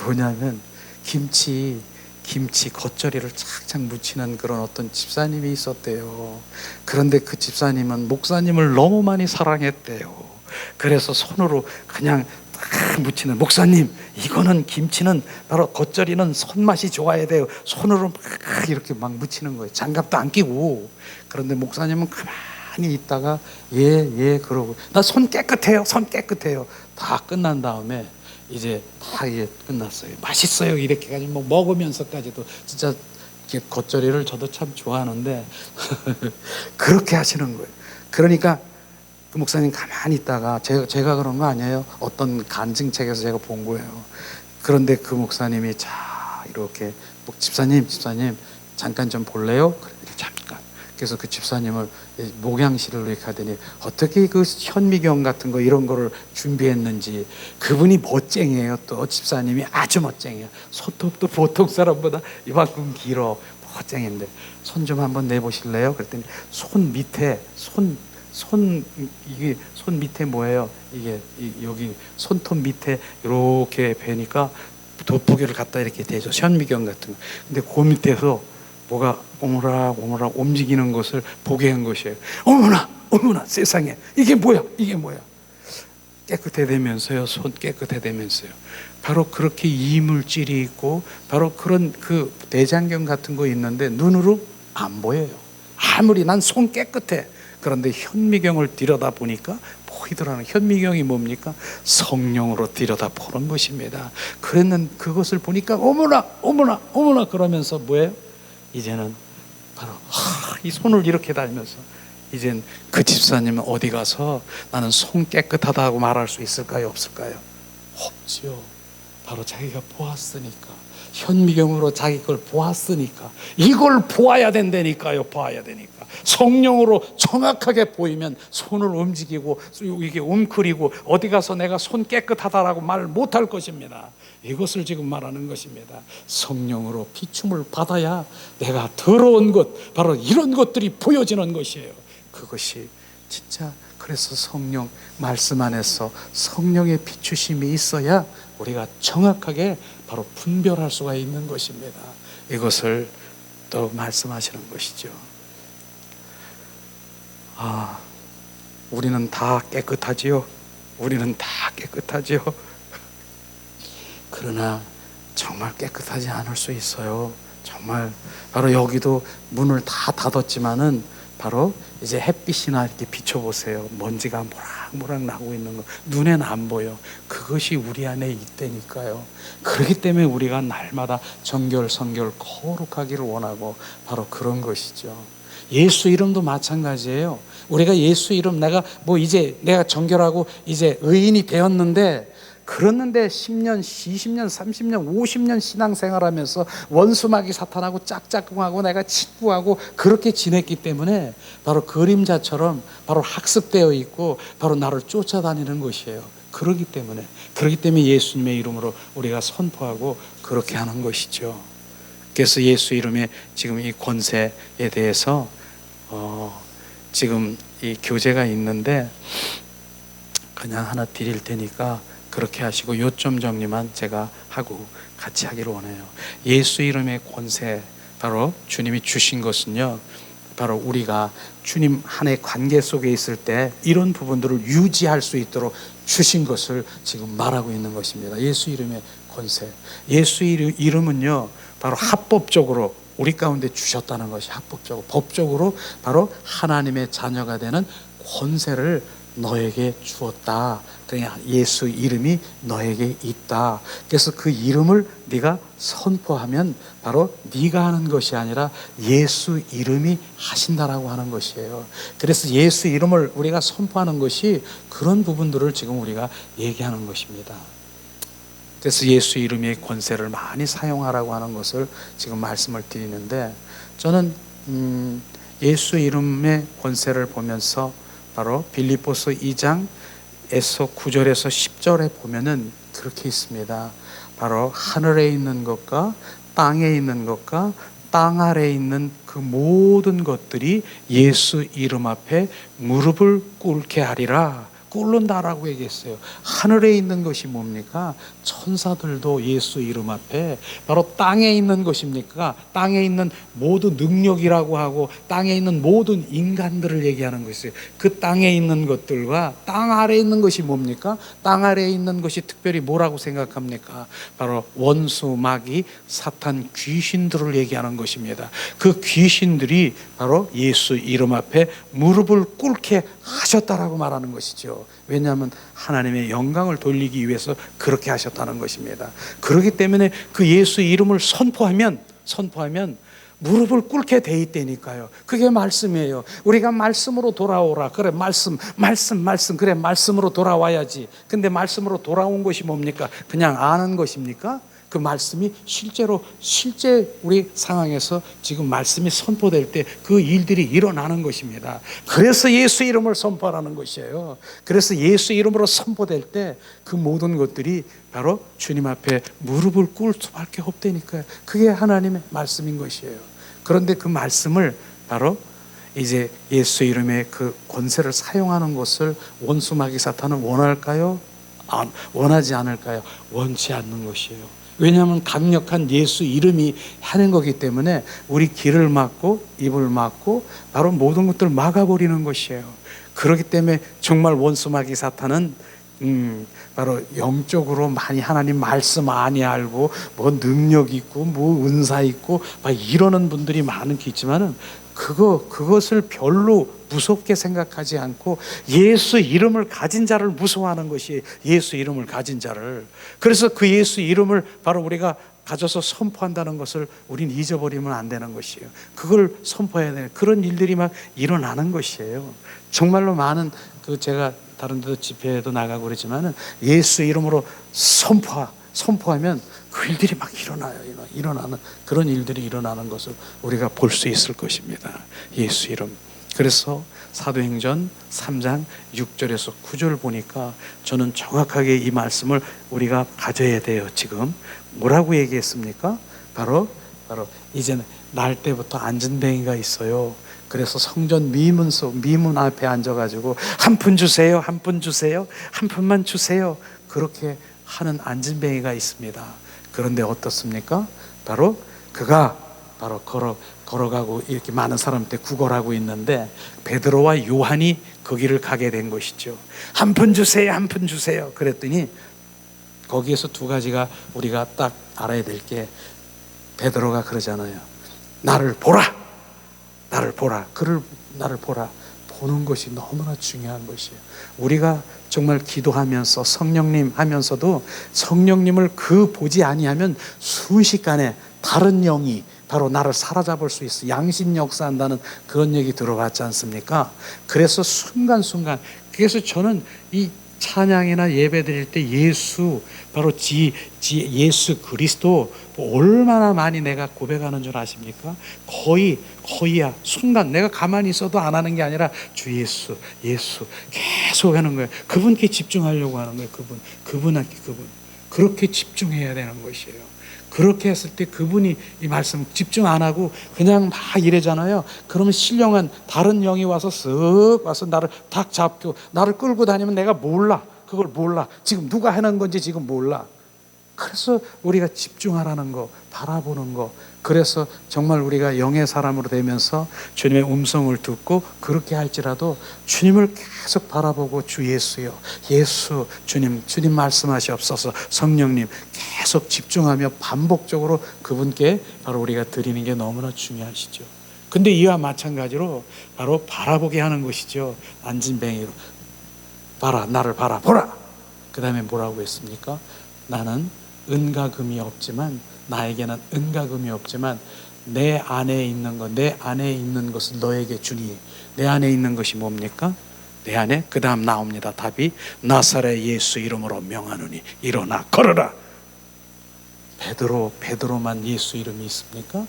뭐냐면 김치 김치 겉절이를 착착 묻히는 그런 어떤 집사님이 있었대요. 그런데 그 집사님은 목사님을 너무 많이 사랑했대요. 그래서 손으로 그냥 딱 묻히는, 목사님 이거는 김치는 바로 겉절이는 손맛이 좋아야 돼요. 손으로 막 이렇게 막 묻히는 거예요. 장갑도 안 끼고. 그런데 목사님은 가만히 있다가 예 그러고, 나 손 깨끗해요, 손 깨끗해요. 다 끝난 다음에 이제 다 이제 끝났어요. 맛있어요 이렇게까지 뭐 먹으면서까지도 진짜 겉절이를 저도 참 좋아하는데 그렇게 하시는 거예요. 그러니까 그 목사님 가만히 있다가 제가 그런 거 아니에요. 어떤 간증책에서 제가 본 거예요. 그런데 그 목사님이 자 이렇게 집사님 잠깐 좀 볼래요? 그랬더니 잠깐. 그래서 그 집사님을 목양실을 이렇게 하더니 어떻게 그 현미경 같은 거 이런 거를 준비했는지. 그분이 멋쟁이에요. 또 집사님이 아주 멋쟁이에요. 손톱도 보통 사람보다 이만큼 길어. 멋쟁인데 손 좀 한번 내보실래요? 그랬더니 손 밑에 이게 손 밑에 뭐예요? 이게 여기 손톱 밑에 이렇게 베니까 돋보기를 갖다 이렇게 대죠. 현미경 같은 거. 근데 그 밑에서 뭐가 오므락 움직이는 것을 보게 한 것이에요. 어머나 세상에 이게 뭐야. 깨끗해되면서요. 손 깨끗해되면서요. 바로 그렇게 이물질이 있고 바로 그런 그 대장경 같은 거 있는데 눈으로 안 보여요. 아무리 난 손 깨끗해. 그런데 현미경을 들여다보니까 보이더라는. 현미경이 뭡니까? 성령으로 들여다보는 것입니다. 그랬는 그것을 보니까 어머나 그러면서 뭐예요? 이제는 바로 이 손을 이렇게 달면서 이젠 그 집사님은 어디 가서 나는 손 깨끗하다고 말할 수 있을까요? 없을까요? 없지요. 바로 자기가 보았으니까, 현미경으로 자기 걸 보았으니까. 이걸 보아야 된다니까요. 봐야 되니까. 성령으로 정확하게 보이면 손을 움직이고 이게 움크리고 어디 가서 내가 손 깨끗하다라고 말 못할 것입니다. 이것을 지금 말하는 것입니다. 성령으로 비춤을 받아야 내가 더러운 것, 바로 이런 것들이 보여지는 것이에요. 그것이 진짜, 그래서 성령 말씀 안에서 성령의 비추심이 있어야 우리가 정확하게 바로 분별할 수가 있는 것입니다. 이것을 또 말씀하시는 것이죠. 우리는 다 깨끗하지요. 그러나 정말 깨끗하지 않을 수 있어요. 정말 바로 여기도 문을 다 닫았지만은 바로 이제 햇빛이나 이렇게 비춰보세요. 먼지가 모락모락 나고 있는 거 눈에는 안 보여. 그것이 우리 안에 있다니까요. 그렇기 때문에 우리가 날마다 정결 거룩하기를 원하고 바로 그런 것이죠. 예수 이름도 마찬가지예요. 우리가 예수 이름, 내가 정결하고 이제 의인이 되었는데, 그랬는데 10년, 20년, 30년, 50년 신앙생활하면서 원수마귀 사탄하고 짝짝꿍하고 내가 친구하고 그렇게 지냈기 때문에 바로 그림자처럼 바로 학습되어 있고 바로 나를 쫓아다니는 것이에요. 그렇기 때문에 예수님의 이름으로 우리가 선포하고 그렇게 하는 것이죠. 그래서 예수 이름의 지금 이 권세에 대해서 지금 이 교재가 있는데 그냥 하나 드릴 테니까 그렇게 하시고 요점 정리만 제가 하고 같이 하기를 원해요. 예수 이름의 권세, 바로 주님이 주신 것은요, 바로 우리가 주님 안에 관계 속에 있을 때 이런 부분들을 유지할 수 있도록 주신 것을 지금 말하고 있는 것입니다. 예수 이름의 권세. 예수 이름은요, 바로 합법적으로 우리 가운데 주셨다는 것이, 합법적으로, 법적으로 바로 하나님의 자녀가 되는 권세를 너에게 주었다. 그러니까 예수 이름이 너에게 있다. 그래서 그 이름을 네가 선포하면 바로 네가 하는 것이 아니라 예수 이름이 하신다라고 하는 것이에요. 그래서 예수 이름을 우리가 선포하는 것이 그런 부분들을 지금 우리가 얘기하는 것입니다. 그래서 예수 이름의 권세를 많이 사용하라고 하는 것을 지금 말씀을 드리는데, 저는 예수 이름의 권세를 보면서 바로 빌립보서 2장에서 9절에서 10절에 보면은 그렇게 있습니다. 바로 하늘에 있는 것과 땅에 있는 것과 땅 아래에 있는 그 모든 것들이 예수 이름 앞에 무릎을 꿇게 하리라. 꿇는다라고 얘기했어요. 하늘에 있는 것이 뭡니까? 천사들도 예수 이름 앞에, 바로 땅에 있는 것입니까? 땅에 있는 모든 능력이라고 하고 땅에 있는 모든 인간들을 얘기하는 것이에요. 그 땅에 있는 것들과 땅 아래에 있는 것이 뭡니까? 땅 아래에 있는 것이 특별히 뭐라고 생각합니까? 바로 원수, 마귀, 사탄, 귀신들을 얘기하는 것입니다. 그 귀신들이 바로 예수 이름 앞에 무릎을 꿇게 하셨다라고 말하는 것이죠. 왜냐하면 하나님의 영광을 돌리기 위해서 그렇게 하셨다는 것입니다. 그렇기 때문에 그 예수 이름을 선포하면 무릎을 꿇게 돼 있다니까요. 그게 말씀이에요. 우리가 말씀으로 돌아오라. 그래, 말씀. 그래, 말씀으로 돌아와야지. 근데 말씀으로 돌아온 것이 뭡니까? 그냥 아는 것입니까? 그 말씀이 실제 우리 상황에서 지금 말씀이 선포될 때 그 일들이 일어나는 것입니다. 그래서 예수 이름을 선포하라는 것이에요. 그래서 예수 이름으로 선포될 때 그 모든 것들이 바로 주님 앞에 무릎을 꿇을 수밖에 없다니까요. 그게 하나님의 말씀인 것이에요. 그런데 그 말씀을 바로 이제 예수 이름의 그 권세를 사용하는 것을 원수 마귀 사탄은 원할까요? 원하지 않을까요? 원치 않는 것이에요. 왜냐하면 강력한 예수 이름이 하는 거기 때문에 우리 귀를 막고 입을 막고 바로 모든 것들을 막아버리는 것이에요. 그렇기 때문에 정말 원수 마귀 사탄은 바로 영적으로 많이 하나님 말씀 많이 알고 뭐 능력 있고 뭐 은사 있고 막 이러는 분들이 많은 게 있지만은 그것을 별로 무섭게 생각하지 않고 예수 이름을 가진 자를 무서워하는 것이 예수 이름을 가진 자를. 그래서 그 예수 이름을 바로 우리가 가져서 선포한다는 것을 우린 잊어버리면 안 되는 것이에요. 그걸 선포해야 되는 그런 일들이 막 일어나는 것이에요. 정말로 많은 제가 다른 데도 집회에도 나가고 그러지만은 예수 이름으로 선포하면 그 일들이 막 일어나는 그런 일들이 일어나는 것을 우리가 볼 수 있을 것입니다. 예수 이름. 그래서 사도행전 3장 6절에서 9절 보니까 저는 정확하게 이 말씀을 우리가 가져야 돼요. 지금 뭐라고 얘기했습니까? 바로 이제는 날 때부터 안전뱅이가 있어요. 그래서 성전 미문 앞에 앉아가지고 한 푼 주세요, 한 푼만 주세요. 그렇게 하는 안전뱅이가 있습니다. 그런데 어떻습니까? 바로 그가 걸어가고 이렇게 많은 사람한테 구걸하고 있는데 베드로와 요한이 거기를 가게 된 것이죠. 한 푼 주세요. 그랬더니 거기에서 두 가지가 우리가 딱 알아야 될 게, 베드로가 그러잖아요. 나를 보라. 나를 보라. 보는 것이 너무나 중요한 것이에요. 우리가 정말 기도하면서 성령님 하면서도 성령님을 보지 아니하면 순식간에 다른 영이 바로 나를 사로잡을 수 있어. 양심 역사한다는 그런 얘기 들어봤지 않습니까? 그래서 순간순간, 그래서 저는 이 찬양이나 예배 드릴 때 예수, 바로 예수 그리스도 얼마나 많이 내가 고백하는 줄 아십니까? 거의야. 순간 내가 가만히 있어도 안 하는 게 아니라 주 예수 계속 하는 거예요. 그분께 집중하려고 하는 거예요. 그분한테 그렇게 집중해야 되는 것이에요. 그렇게 했을 때 그분이 이 말씀 집중 안 하고 그냥 막 이래잖아요. 그러면 신령한 다른 영이 와서 쓱 와서 나를 탁 잡고 나를 끌고 다니면 내가 그걸 몰라. 지금 누가 하는 건지 지금 몰라. 그래서 우리가 집중하라는 거, 바라보는 거. 그래서 정말 우리가 영의 사람으로 되면서 주님의 음성을 듣고 그렇게 할지라도 주님을 계속 바라보고 주 예수요, 예수, 주님 말씀하시옵소서, 성령님 계속 집중하며 반복적으로 그분께 바로 우리가 드리는 게 너무나 중요하시죠. 근데 이와 마찬가지로 바로 바라보게 하는 것이죠. 안진뱅이로 나를 바라보라. 그 다음에 뭐라고 했습니까? 나에게는 은과 금이 없지만 내 안에 있는 것을 너에게 주니. 내 안에 있는 것이 뭡니까? 내 안에 그 다음 나옵니다. 답이 나사렛 예수 이름으로 명하노니 일어나 걸어라. 베드로만 예수 이름이 있습니까?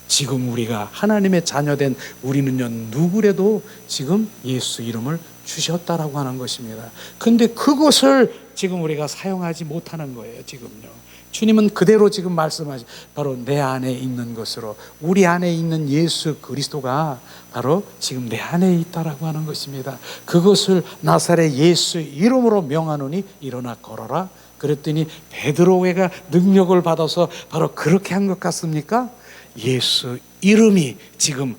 지금 우리가 하나님의 자녀된 우리는요, 누구래도 지금 예수 이름을 주셨다라고 하는 것입니다. 근데 그것을 지금 우리가 사용하지 못하는 거예요. 지금요. 주님은 그대로 지금 말씀하시, 바로 내 안에 있는 것으로, 우리 안에 있는 예수 그리스도가 바로 지금 내 안에 있다라고 하는 것입니다. 그것을 나사렛 예수 이름으로 명하노니 일어나 걸어라. 그랬더니 베드로가 능력을 받아서 바로 그렇게 한 것 같습니까? 예수 이름이 지금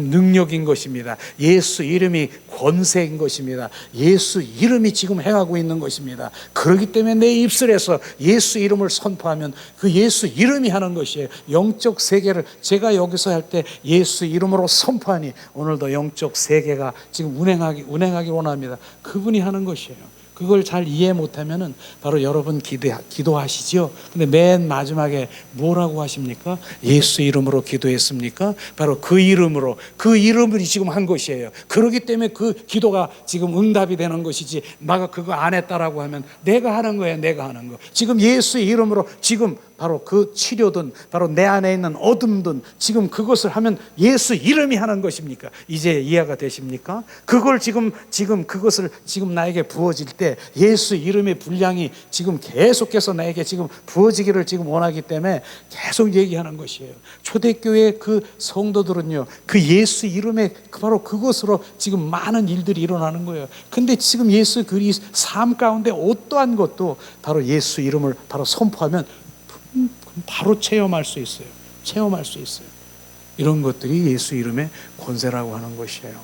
능력인 것입니다. 예수 이름이 권세인 것입니다. 예수 이름이 지금 행하고 있는 것입니다. 그렇기 때문에 내 입술에서 예수 이름을 선포하면 그 예수 이름이 하는 것이에요. 영적 세계를 제가 여기서 할 때 예수 이름으로 선포하니 오늘도 영적 세계가 지금 운행하기 원합니다. 그분이 하는 것이에요. 그걸 잘 이해 못하면은 바로 여러분 기도하시죠. 근데 맨 마지막에 뭐라고 하십니까? 예수 이름으로 기도했습니까? 바로 그 이름으로, 그 이름을 지금 한 것이에요. 그렇기 때문에 그 기도가 지금 응답이 되는 것이지, 내가 그거 안 했다라고 하면 내가 하는 거예요. 내가 하는 거. 지금 예수 이름으로 지금 바로 그 치료든 바로 내 안에 있는 어둠든 지금 그것을 하면 예수 이름이 하는 것입니까? 이제 이해가 되십니까? 그걸 지금 그것을 지금 나에게 부어질 때 예수 이름의 분량이 지금 계속해서 나에게 지금 부어지기를 지금 원하기 때문에 계속 얘기하는 것이에요. 초대교회 그 성도들은요, 그 예수 이름의 바로 그것으로 지금 많은 일들이 일어나는 거예요. 근데 지금 예수 그리 삶 가운데 어떠한 것도 바로 예수 이름을 바로 선포하면 바로 체험할 수 있어요. 체험할 수 있어요. 이런 것들이 예수 이름의 권세라고 하는 것이에요.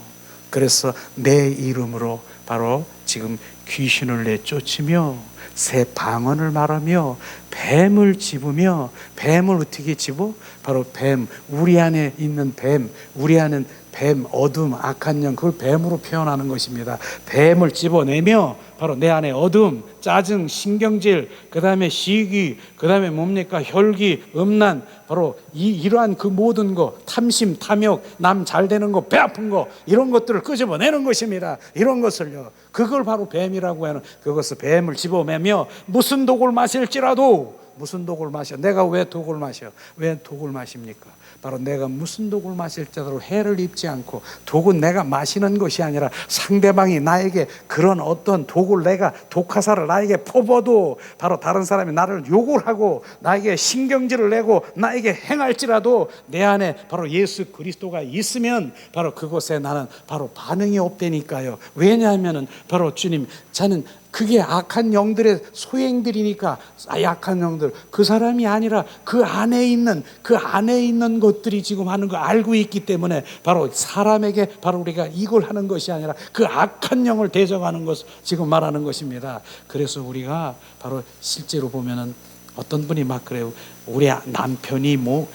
그래서 내 이름으로 바로 지금 귀신을 내쫓으며 새 방언을 말하며 뱀을 집으며, 뱀을 어떻게 집어? 바로 뱀, 우리 안에 있는 뱀, 우리 안은 뱀, 어둠, 악한 영, 그걸 뱀으로 표현하는 것입니다. 뱀을 집어내며 바로 내 안에 어둠, 짜증, 신경질, 그 다음에 시기, 그 다음에 뭡니까? 혈기, 음란, 바로 이러한 그 모든 거, 탐심, 탐욕, 남 잘 되는 거, 배 아픈 거, 이런 것들을 끄집어내는 것입니다. 이런 것을요, 그걸 바로 뱀이라고 하는, 그것을 뱀을 집어내며 무슨 독을 마실지라도, 무슨 독을 마셔? 내가 왜 독을 마셔? 왜 독을 마십니까? 바로 내가 무슨 독을 마실지라도 해를 입지 않고, 독은 내가 마시는 것이 아니라 상대방이 나에게 그런 어떤 독을, 내가 독화살을 나에게 퍼부어도 바로 다른 사람이 나를 욕을 하고 나에게 신경질을 내고 나에게 행할지라도 내 안에 바로 예수 그리스도가 있으면 바로 그곳에 나는 바로 반응이 없다니까요. 왜냐하면은 바로 주님, 저는 그게 악한 영들의 소행들이니까, 약한 영들, 그 사람이 아니라 그 안에 있는 것들이 지금 하는 거 알고 있기 때문에 바로 사람에게 바로 우리가 이걸 하는 것이 아니라 그 악한 영을 대적하는 것을 지금 말하는 것입니다. 그래서 우리가 바로 실제로 보면은 어떤 분이 막 그래요. 우리 남편이 뭐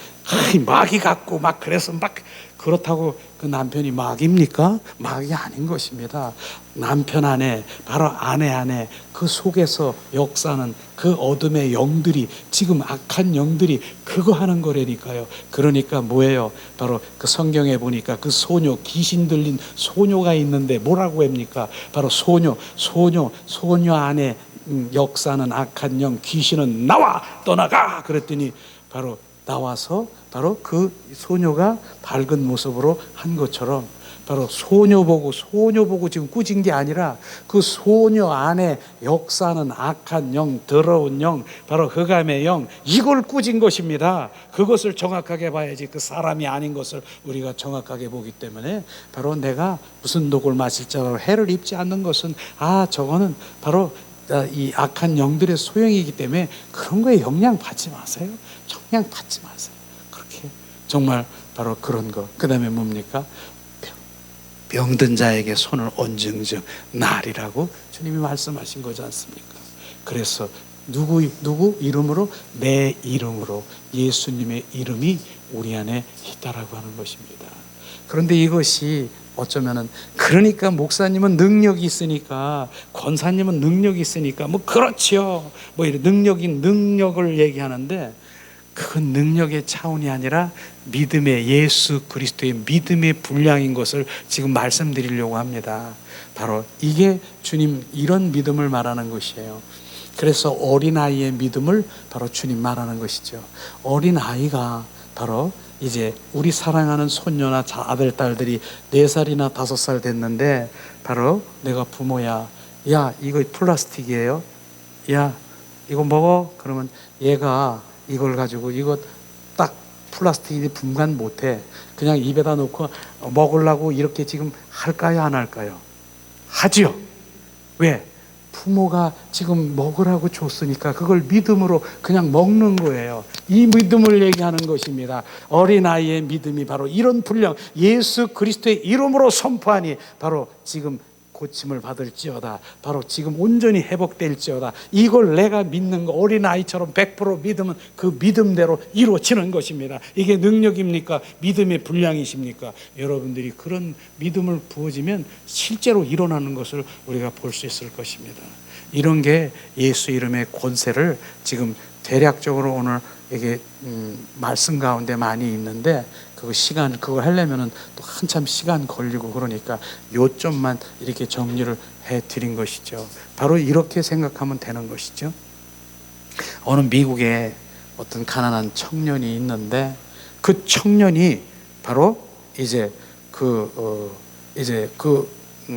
마귀 같고 막 그래서 막, 그렇다고 그 남편이 마귀입니까? 마귀가 아닌 것입니다. 남편 안에, 바로 아내 안에 그 속에서 역사는 그 어둠의 영들이, 지금 악한 영들이 그거 하는 거라니까요. 그러니까 뭐예요? 바로 그 성경에 보니까 그 소녀, 귀신 들린 소녀가 있는데 뭐라고 합니까? 바로 소녀 안에 역사는 악한 영, 귀신은 나와, 떠나가. 그랬더니 바로 나와서 바로 그 소녀가 밝은 모습으로 한 것처럼, 바로 소녀 보고 지금 꾸진 게 아니라 그 소녀 안에 역사는 악한 영, 더러운 영, 바로 흑암의 영, 이걸 꾸진 것입니다. 그것을 정확하게 봐야지 그 사람이 아닌 것을 우리가 정확하게 보기 때문에 바로 내가 무슨 독을 마실지라도 해를 입지 않는 것은, 저거는 바로 이 악한 영들의 소용이기 때문에 그런 거에 영향 받지 마세요. 영향 받지 마세요. 그렇게 정말 바로 그런 거. 그 다음에 뭡니까? 병든 자에게 손을 얹은즉 나으리라고 주님이 말씀하신 거지 않습니까? 그래서 누구 이름으로? 내 이름으로, 예수님의 이름이 우리 안에 있다라고 하는 것입니다. 그런데 이것이 어쩌면은, 그러니까 목사님은 능력이 있으니까, 권사님은 능력이 있으니까 뭐 그렇지요, 뭐 이런 능력을 얘기하는데, 그건 능력의 차원이 아니라 믿음의, 예수 그리스도의 믿음의 분량인 것을 지금 말씀드리려고 합니다. 바로 이게 주님 이런 믿음을 말하는 것이에요. 그래서 어린아이의 믿음을 바로 주님 말하는 것이죠. 어린아이가 바로 이제 우리 사랑하는 손녀나 아들, 딸들이 4살이나 5살 됐는데, 바로 내가 부모야, 야 이거 플라스틱이에요, 야 이거 먹어? 그러면 얘가 이걸 가지고 이거 딱 플라스틱이 분간 못해. 그냥 입에다 놓고 먹으려고 이렇게 지금 할까요? 안 할까요? 하지요. 왜? 부모가 지금 먹으라고 줬으니까 그걸 믿음으로 그냥 먹는 거예요. 이 믿음을 얘기하는 것입니다. 어린아이의 믿음이 바로 이런 분량, 예수 그리스도의 이름으로 선포하니 바로 지금 고침을 받을지어다. 바로 지금 온전히 회복될지어다. 이걸 내가 믿는 거, 어린아이처럼 100% 믿으면 그 믿음대로 이루어지는 것입니다. 이게 능력입니까? 믿음의 분량이십니까? 여러분들이 그런 믿음을 부어지면 실제로 일어나는 것을 우리가 볼 수 있을 것입니다. 이런 게 예수 이름의 권세를 지금 대략적으로 오늘 이게 말씀 가운데 많이 있는데 그걸 하려면은 또 한참 시간 걸리고 그러니까 요점만 이렇게 정리를 해 드린 것이죠. 바로 이렇게 생각하면 되는 것이죠. 어느 미국에 어떤 가난한 청년이 있는데 그 청년이 바로 이제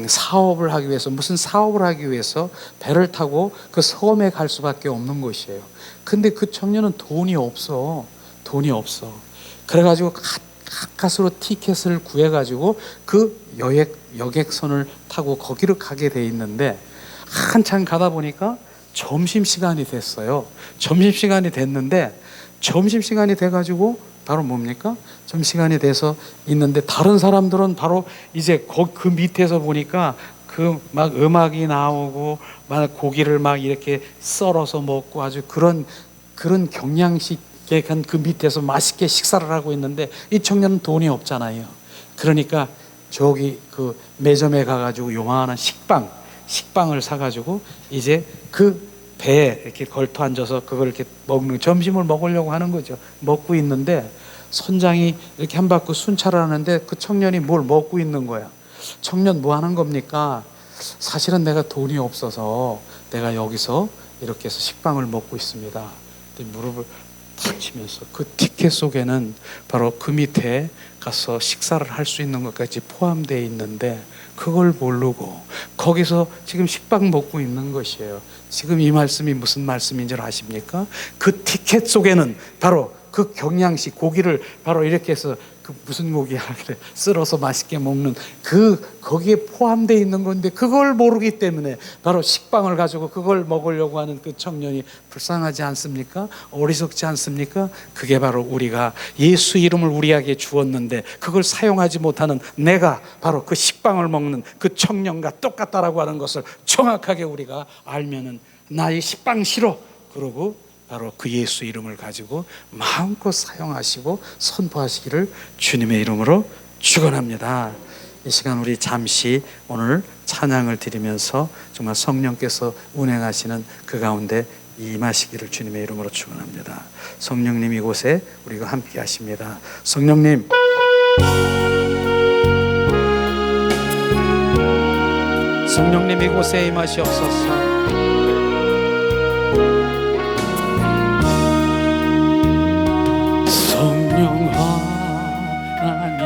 사업을 하기 위해서 무슨 사업을 하기 위해서 배를 타고 그 섬에 갈 수밖에 없는 것이에요. 근데 그 청년은 돈이 없어. 그래가지고 가까스로 티켓을 구해가지고 그 여객선을 타고 거기로 가게 돼 있는데 한참 가다 보니까 점심시간이 됐어요. 점심시간이 됐는데 점심시간이 돼가지고 바로 뭡니까? 점심시간이 돼서 있는데 다른 사람들은 바로 이제 그 밑에서 보니까 그 막 음악이 나오고 막 고기를 막 이렇게 썰어서 먹고 아주 그런 경양식의 그 밑에서 맛있게 식사를 하고 있는데 이 청년은 돈이 없잖아요. 그러니까 저기 그 매점에 가가지고 요만한 식빵을 사가지고 이제 그 배에 이렇게 걸터 앉아서 그걸 이렇게 점심을 먹으려고 하는 거죠. 먹고 있는데 선장이 이렇게 한 바퀴 순찰을 하는데 그 청년이 뭘 먹고 있는 거야. 청년 뭐 하는 겁니까? 사실은 내가 돈이 없어서 내가 여기서 이렇게 해서 식빵을 먹고 있습니다. 무릎을 탁 치면서 그 티켓 속에는 바로 그 밑에 가서 식사를 할 수 있는 것까지 포함되어 있는데 그걸 모르고 거기서 지금 식빵 먹고 있는 것이에요. 지금 이 말씀이 무슨 말씀인 줄 아십니까? 그 티켓 속에는 바로 그 경양식 고기를 바로 이렇게 해서 그 무슨 고기야 그래 쓸어서 맛있게 먹는 거기에 포함되어 있는 건데 그걸 모르기 때문에 바로 식빵을 가지고 그걸 먹으려고 하는 그 청년이 불쌍하지 않습니까? 어리석지 않습니까? 그게 바로 우리가 예수 이름을 우리에게 주었는데 그걸 사용하지 못하는 내가 바로 그 식빵을 먹는 그 청년과 똑같다라고 하는 것을 정확하게 우리가 알면은 나 이 식빵 싫어 그러고 바로 그 예수 이름을 가지고 마음껏 사용하시고 선포하시기를 주님의 이름으로 축원합니다. 이 시간 우리 잠시 오늘 찬양을 드리면서 정말 성령께서 운행하시는 그 가운데 임하시기를 주님의 이름으로 축원합니다. 성령님 이곳에 우리가 함께 하십니다. 성령님 이곳에 임하시옵소서. 성령 하나님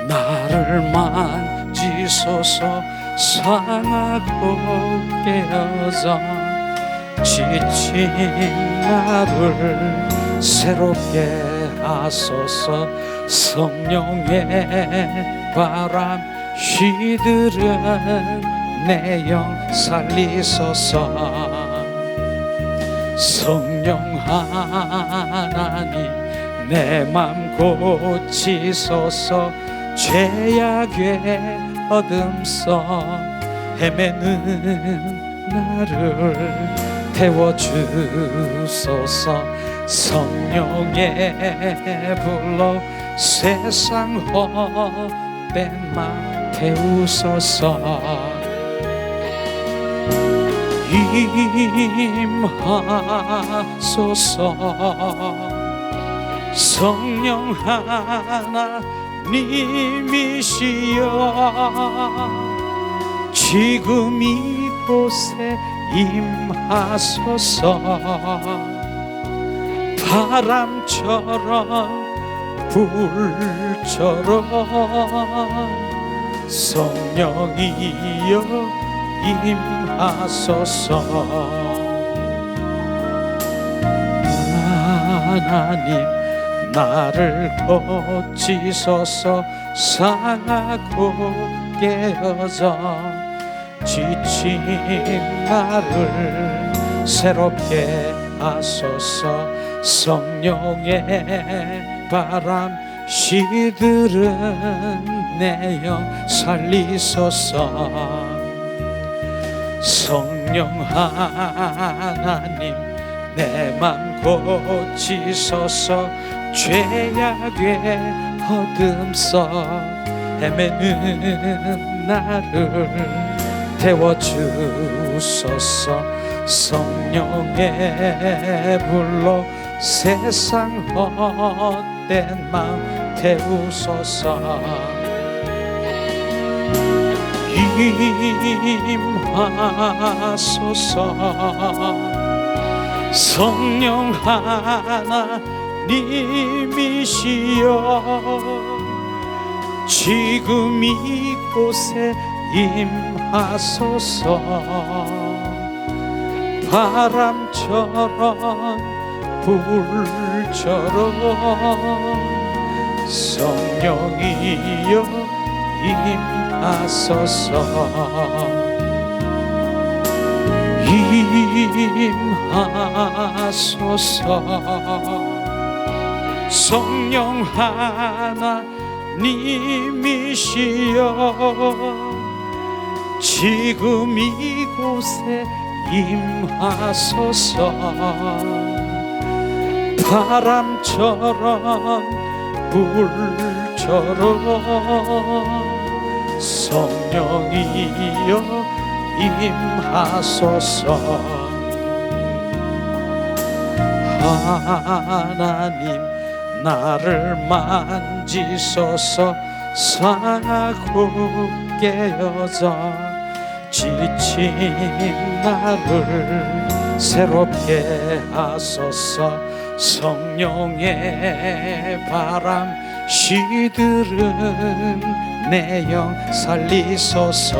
나를 만지소서. 상하고 깨어져 지친 나를 새롭게 하소서. 성령의 바람 휘두른 내 영 살리소서. 성령 하나님 내 맘 고치소서. 죄악의 어둠속 헤매는 나를 태워주소서. 성령의 불로 세상 헛된 맘 태우소서. 임하소서. 성령 하나님이시여 지금 이곳에 임하소서. 바람처럼 불처럼 성령이여 임하소서. 하나님 나를 고치소서. 상하고 깨어져 지친 나를 새롭게 하소서. 성령의 바람 시들은 내 영 살리소서. 성령 하나님 내 맘 고치소서. 죄악의 어둠 속 헤매는 나를 태워주소서. 성령의 불로 세상 헛된 마음 태우소서. 임하소서. 성령 하나님이시여 지금 이곳에 임하소서. 바람처럼 불처럼 성령이여 임하소서. 임하소서. 성령 하나님이시여 지금 이곳에 임하소서. 바람처럼 불처럼 성령이여 임하소서. 하나님 나를 만지소서. 상하고 깨어져 지친 나를 새롭게 하소서. 성령의 바람 시들은 내 영 살리소서.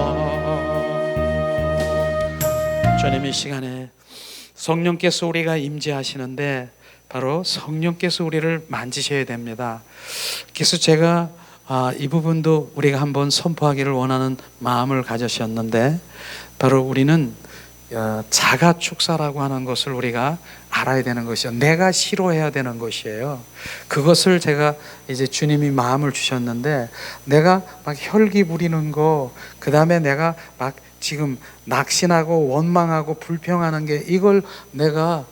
주님 이 시간에 성령께서 우리가 임재하시는데 바로 성령께서 우리를 만지셔야 됩니다. 그래서 제가 이 부분도 우리가 한번 선포하기를 원하는 마음을 가지셨는데 바로 우리는 자가 축사라고 하는 것을 우리가 알아야 되는 것이요, 내가 싫어해야 되는 것이에요. 그것을 제가 이제 주님이 마음을 주셨는데 내가 막 혈기 부리는 거, 그 다음에 내가 막 지금 낙심하고 원망하고 불평하는 게 이걸 내가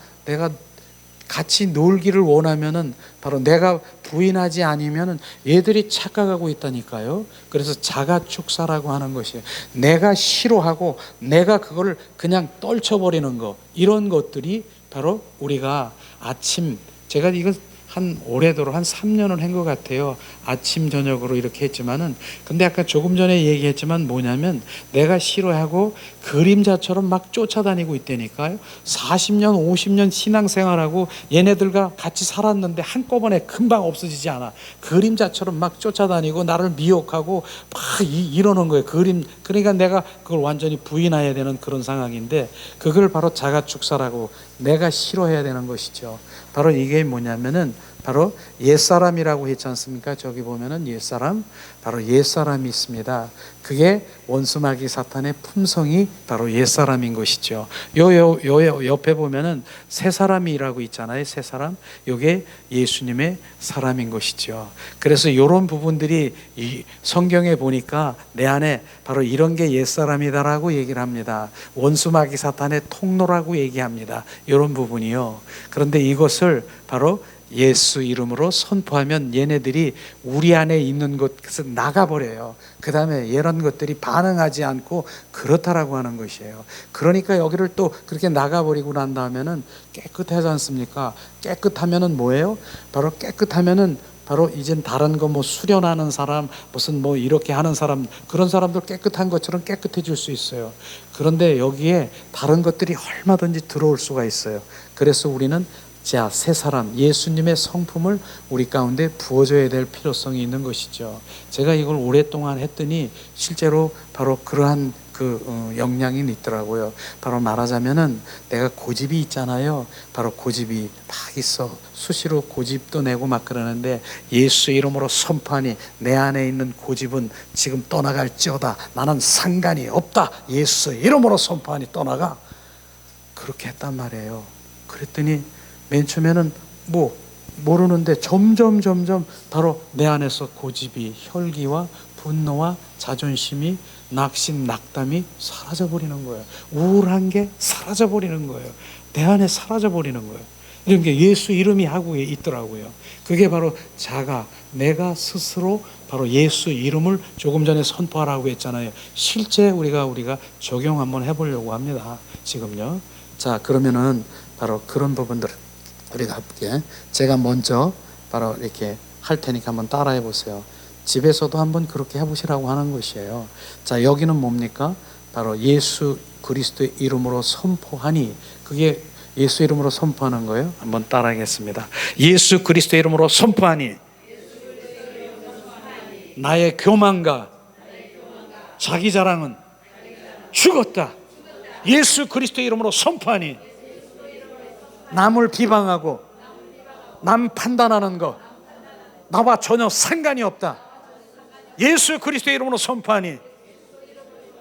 같이 놀기를 원하면은 바로 내가 부인하지 않으면은 얘들이 착각하고 있다니까요. 그래서 자가 축사라고 하는 것이에요. 내가 싫어하고 내가 그거를 그냥 떨쳐버리는 거, 이런 것들이 바로 우리가 아침, 제가 이거 한 올해도로 한 3년을 한 것 같아요. 아침 저녁으로 이렇게 했지만은, 근데 아까 조금 전에 얘기했지만 뭐냐면 내가 싫어하고 그림자처럼 막 쫓아다니고 있다니까요. 40년 50년 신앙생활하고 얘네들과 같이 살았는데 한꺼번에 금방 없어지지 않아. 그림자처럼 막 쫓아다니고 나를 미혹하고 막 이러는 거예요. 그러니까 내가 그걸 완전히 부인해야 되는 그런 상황인데, 그걸 바로 자가축사라고, 내가 싫어해야 되는 것이죠. 바로 이게 뭐냐면은 바로 옛사람이라고 했지 않습니까? 저기 보면은 옛사람, 바로 옛사람이 있습니다. 그게 원수마귀 사탄의 품성이 바로 옛사람인 것이죠. 요 옆에 보면은 새사람이라고 있잖아요. 새사람, 요게 예수님의 사람인 것이죠. 그래서 이런 부분들이 이 성경에 보니까 내 안에 바로 이런 게 옛사람이다라고 얘기를 합니다. 원수마귀 사탄의 통로라고 얘기합니다. 이런 부분이요. 그런데 이것을 바로 예수 이름으로 선포하면 얘네들이 우리 안에 있는 것에서 나가버려요. 그 다음에 이런 것들이 반응하지 않고 그렇다라고 하는 것이에요. 그러니까 여기를 또 그렇게 나가버리고 난 다음에는 깨끗하지 않습니까? 깨끗하면은 뭐예요? 바로 깨끗하면은 바로 이젠 다른 거 뭐 수련하는 사람, 무슨 뭐 이렇게 하는 사람, 그런 사람들 깨끗한 것처럼 깨끗해질 수 있어요. 그런데 여기에 다른 것들이 얼마든지 들어올 수가 있어요. 그래서 우리는 자, 새 사람 예수님의 성품을 우리 가운데 부어줘야 될 필요성이 있는 것이죠. 제가 이걸 오랫동안 했더니 실제로 바로 그러한 역량이 있더라고요. 바로 말하자면은 내가 고집이 있잖아요. 바로 고집이 막 있어. 수시로 고집도 내고 막 그러는데 예수 이름으로 선포하니 내 안에 있는 고집은 지금 떠나갈지어다. 나는 상관이 없다. 예수 이름으로 선포하니 떠나가. 그렇게 했단 말이에요. 그랬더니 맨 처음에는 모르는데 점점 바로 내 안에서 고집이, 혈기와 분노와 자존심이, 낙심, 낙담이 사라져버리는 거예요. 우울한 게 사라져버리는 거예요. 내 안에 사라져버리는 거예요. 이런 게 예수 이름이 하고 있더라고요. 그게 바로 내가 스스로 바로 예수 이름을 조금 전에 선포하라고 했잖아요. 실제 우리가 적용 한번 해보려고 합니다. 지금요. 자, 그러면은 바로 그런 부분들 우리가 함께 제가 먼저 바로 이렇게 할 테니까 한번 따라해 보세요. 집에서도 한번 그렇게 해보시라고 하는 것이에요. 자, 여기는 뭡니까? 바로 예수 그리스도의 이름으로 선포하니, 그게 예수 이름으로 선포하는 거예요. 한번 따라하겠습니다. 예수 그리스도의 이름으로 선포하니 나의 교만과 자기 자랑은 죽었다. 예수 그리스도의 이름으로 선포하니 남을 비방하고 남 판단하는 거 나와 전혀 상관이 없다. 예수 그리스도의 이름으로 선포하니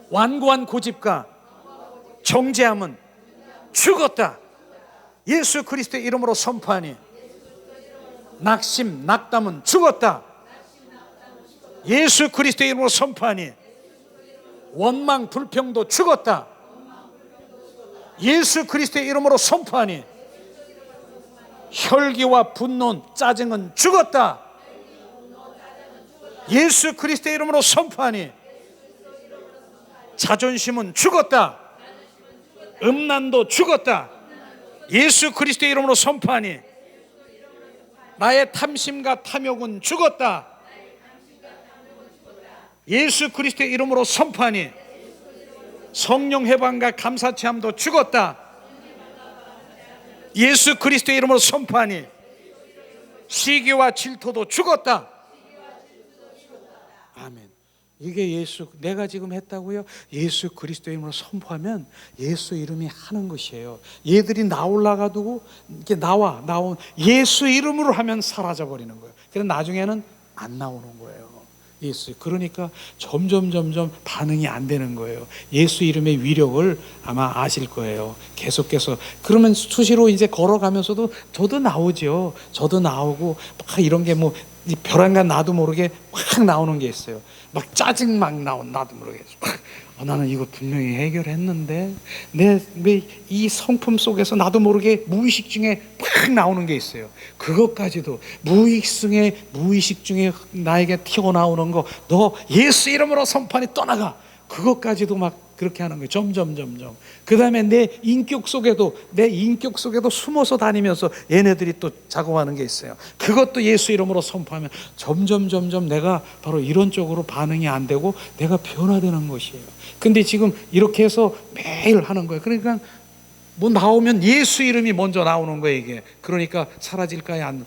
완고한 고집과 정죄함은 죽었다. 예수 그리스도의 이름으로 선포하니 낙심, 낙담은 죽었다. 예수 그리스도의 이름으로 선포하니 원망, 불평도 죽었다. 예수 그리스도의 이름으로 선포하니 혈기와 분노, 짜증은 죽었다. 예수 그리스도의 이름으로 선포하니 자존심은 죽었다. 음란도 죽었다. 예수 그리스도의 이름으로 선포하니 나의 탐심과 탐욕은 죽었다. 예수 그리스도의 이름으로 선포하니 성령 해방과 감사체함도 죽었다. 예수 그리스도의 이름으로 선포하니 시기와 질투도 죽었다. 아멘. 이게 내가 지금 했다고요? 예수 그리스도의 이름으로 선포하면 예수 이름이 하는 것이에요. 얘들이 나올라가두고 이렇게 나온 예수 이름으로 하면 사라져 버리는 거예요. 그래서 나중에는 안 나오는 거예요. 예수. 그러니까 점점 반응이 안 되는 거예요. 예수 이름의 위력을 아마 아실 거예요. 계속해서. 그러면 수시로 이제 걸어가면서도 저도 나오죠. 저도 나오고 막 이런 게 벼랑간 나도 모르게 확 나오는 게 있어요. 막 짜증 막 나도 모르게. 나는 이거 분명히 해결했는데 왜 이 성품 속에서 나도 모르게 무의식 중에 막 나오는 게 있어요. 그것까지도 무의식 중에 나에게 튀어나오는 거, 너 예수 이름으로 선포하니 떠나가. 그것까지도 막 그렇게 하는 거예요. 점점. 그 다음에 내 인격 속에도 숨어서 다니면서 얘네들이 또 작업하는 게 있어요. 그것도 예수 이름으로 선포하면 점점 내가 바로 이런 쪽으로 반응이 안 되고 내가 변화되는 것이에요. 근데 지금 이렇게 해서 매일 하는 거예요. 그러니까 나오면 예수 이름이 먼저 나오는 거예요, 이게. 그러니까 사라질까요? 안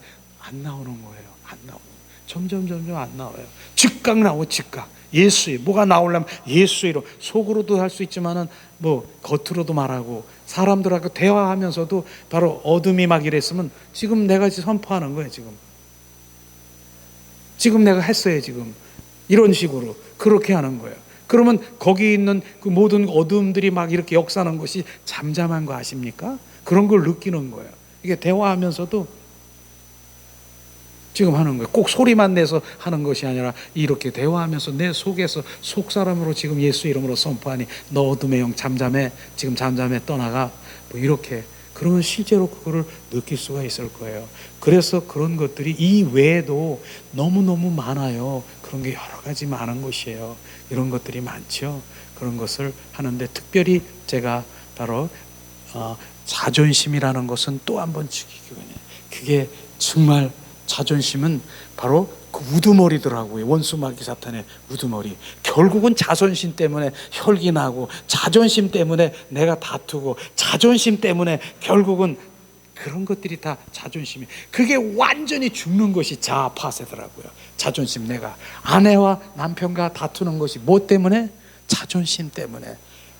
나오는 거예요. 안 나오고. 점점 안 나와요. 즉각 나오고 즉각. 예수의 뭐가 나오려면 예수 이름. 속으로도 할 수 있지만은 겉으로도 말하고 사람들하고 대화하면서도 바로 어둠이 막 이랬으면 지금 내가 선포하는 거예요. 지금 내가 했어요. 지금 이런 식으로 그렇게 하는 거예요. 그러면 거기 있는 그 모든 어둠들이 막 이렇게 역사하는 것이 잠잠한 거 아십니까? 그런 걸 느끼는 거예요. 이게 대화하면서도 지금 하는 거예요. 꼭 소리만 내서 하는 것이 아니라 이렇게 대화하면서 내 속에서 속사람으로 지금 예수 이름으로 선포하니 너 어둠의 영 잠잠해. 지금 잠잠해 떠나가. 이렇게. 그러면 실제로 그거를 느낄 수가 있을 거예요. 그래서 그런 것들이 이 외에도 너무너무 많아요. 그런 게 여러 가지 많은 것이에요. 이런 것들이 많죠. 그런 것을 하는데 특별히 제가 바로 자존심이라는 것은 또 한 번 죽이기 원해요. 그게 정말 자존심은 바로 그 우두머리더라고요. 원수마귀 사탄의 우두머리. 결국은 자존심 때문에 혈기나고 자존심 때문에 내가 다투고 자존심 때문에 결국은 그런 것들이 다 자존심이. 그게 완전히 죽는 것이 자아파세더라고요. 자존심. 내가 아내와 남편과 다투는 것이 뭐 때문에? 자존심 때문에.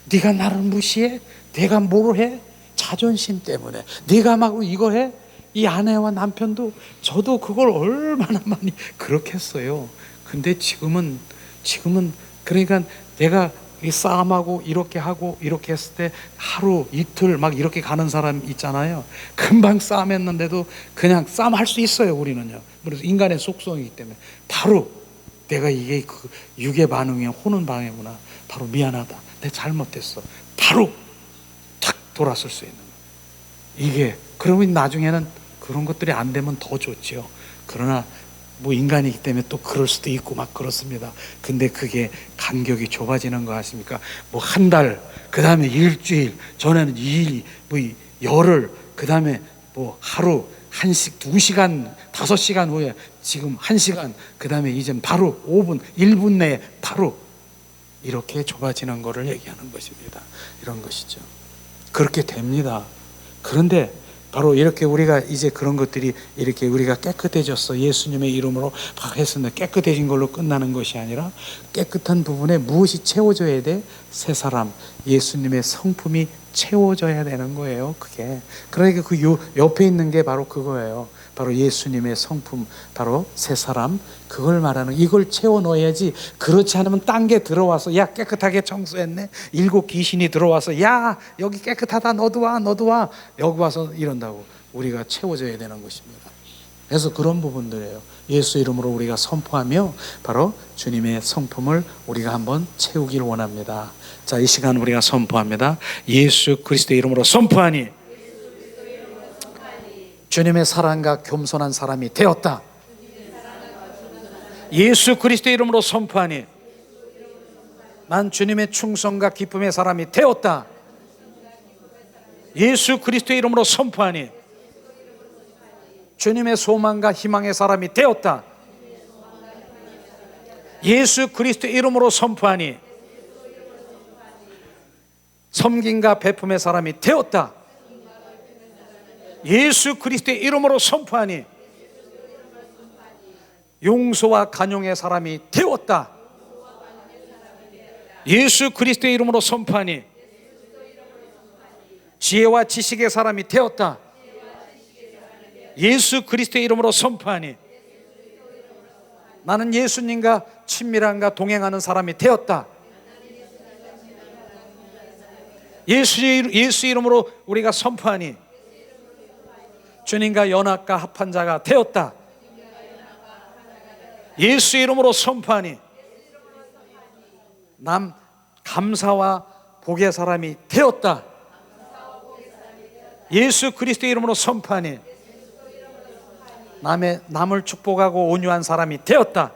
네가 나를 무시해? 내가 뭘 해? 자존심 때문에. 네가 막 이거 해? 이 아내와 남편도 저도 그걸 얼마나 많이 그렇게 했어요. 근데 지금은 그러니까 내가 이 싸움하고 이렇게 하고 이렇게 했을 때 하루 이틀 막 이렇게 가는 사람 있잖아요. 금방 싸움했는데도 그냥 싸움할 수 있어요. 우리는요. 그래서 인간의 속성이기 때문에 바로 내가 이게 그 육의 반응이야, 호는 반응이구나. 바로 미안하다, 내 잘못했어. 바로 탁 돌아설 수 있는 거예요. 이게 그러면 나중에는 그런 것들이 안 되면 더 좋지요. 그러나 뭐 인간이기 때문에 또 그럴 수도 있고 막 그렇습니다. 근데 그게 간격이 좁아지는 거 아십니까? 뭐 한 달, 그 다음에 일주일, 전에는 2일, 뭐 열흘, 그 다음에 뭐 하루, 1시, 2시간, 5시간 후에 지금 1시간, 그 다음에 이제 바로 5분, 1분 내에 바로 이렇게 좁아지는 거를 얘기하는 것입니다. 이런 것이죠. 그렇게 됩니다. 그런데 바로 이렇게 우리가 이제 그런 것들이 이렇게 우리가 깨끗해졌어, 예수님의 이름으로 했으면 깨끗해진 걸로 끝나는 것이 아니라 깨끗한 부분에 무엇이 채워져야 돼? 새 사람, 예수님의 성품이 채워져야 되는 거예요. 그게. 그러니까 그 옆에 있는 게 바로 그거예요. 바로 예수님의 성품, 바로 새 사람, 그걸 말하는, 이걸 채워 넣어야지. 그렇지 않으면 딴 게 들어와서 야 깨끗하게 청소했네, 7 귀신이 들어와서 야 여기 깨끗하다, 너도 와 여기 와서 이런다고 우리가 채워져야 되는 것입니다. 그래서 그런 부분들이에요. 예수 이름으로 우리가 선포하며 바로 주님의 성품을 우리가 한번 채우길 원합니다. 자, 이 시간 우리가 선포합니다. 예수 그리스도의 이름으로 선포하니 주님의 사랑과 겸손한 사람이 되었다. 예수 그리스도의 이름으로 선포하니 난 주님의 충성과 기쁨의 사람이 되었다. 예수 그리스도의 이름으로 선포하니 주님의 소망과 희망의 사람이 되었다. 예수 그리스도의 이름으로 선포하니 섬김과 베품의 사람이 되었다. 예수 그리스도의 이름으로 선포하니 용서와 간용의 사람이 되었다. 예수 그리스도의 이름으로 선포하니 지혜와 지식의 사람이 되었다. 예수 그리스도의 이름으로 선포하니 나는 예수님과 친밀함과 동행하는 사람이 되었다. 예수 이름으로 우리가 선포하니 주님과 연합과 합한 자가 되었다. 예수 이름으로 선포하니 남 감사와 복의 사람이 되었다. 예수 그리스도의 이름으로 선포하니 남을 축복하고 온유한 사람이 되었다.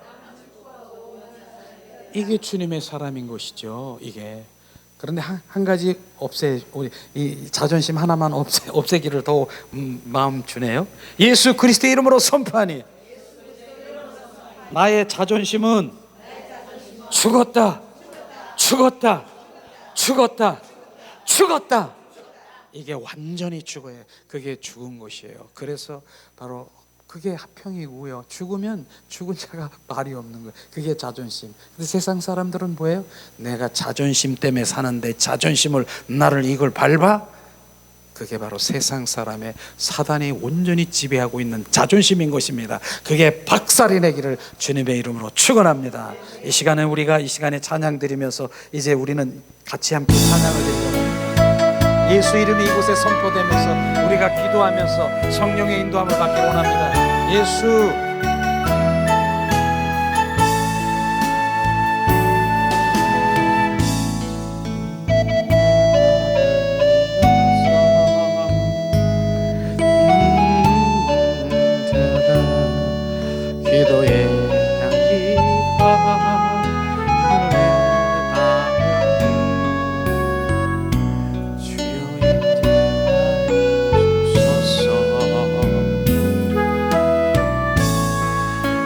이게 주님의 사람인 것이죠. 이게. 그런데 한 가지 우리 이 자존심 하나만 없애기를 더 마음 주네요. 예수 그리스도의 이름으로 선포하니 나의 자존심은 죽었다. 이게 완전히 죽어요. 그게 죽은 것이에요. 그래서 바로 그게 합평이고요. 죽으면 죽은 자가 말이 없는 거예요. 그게 자존심. 근데 세상 사람들은 뭐예요? 내가 자존심 때문에 사는데 자존심을 나를 이걸 밟아? 그게 바로 세상 사람의 사단이 온전히 지배하고 있는 자존심인 것입니다. 그게 박살이 내기를 주님의 이름으로 축원합니다. 이 시간에 우리가 이 시간에 찬양 드리면서 이제 우리는 같이 함께 찬양을 드리고 예수 이름이 이곳에 선포되면서 우리가 기도하면서 성령의 인도함을 받기 원합니다. 예수 기도의 향기가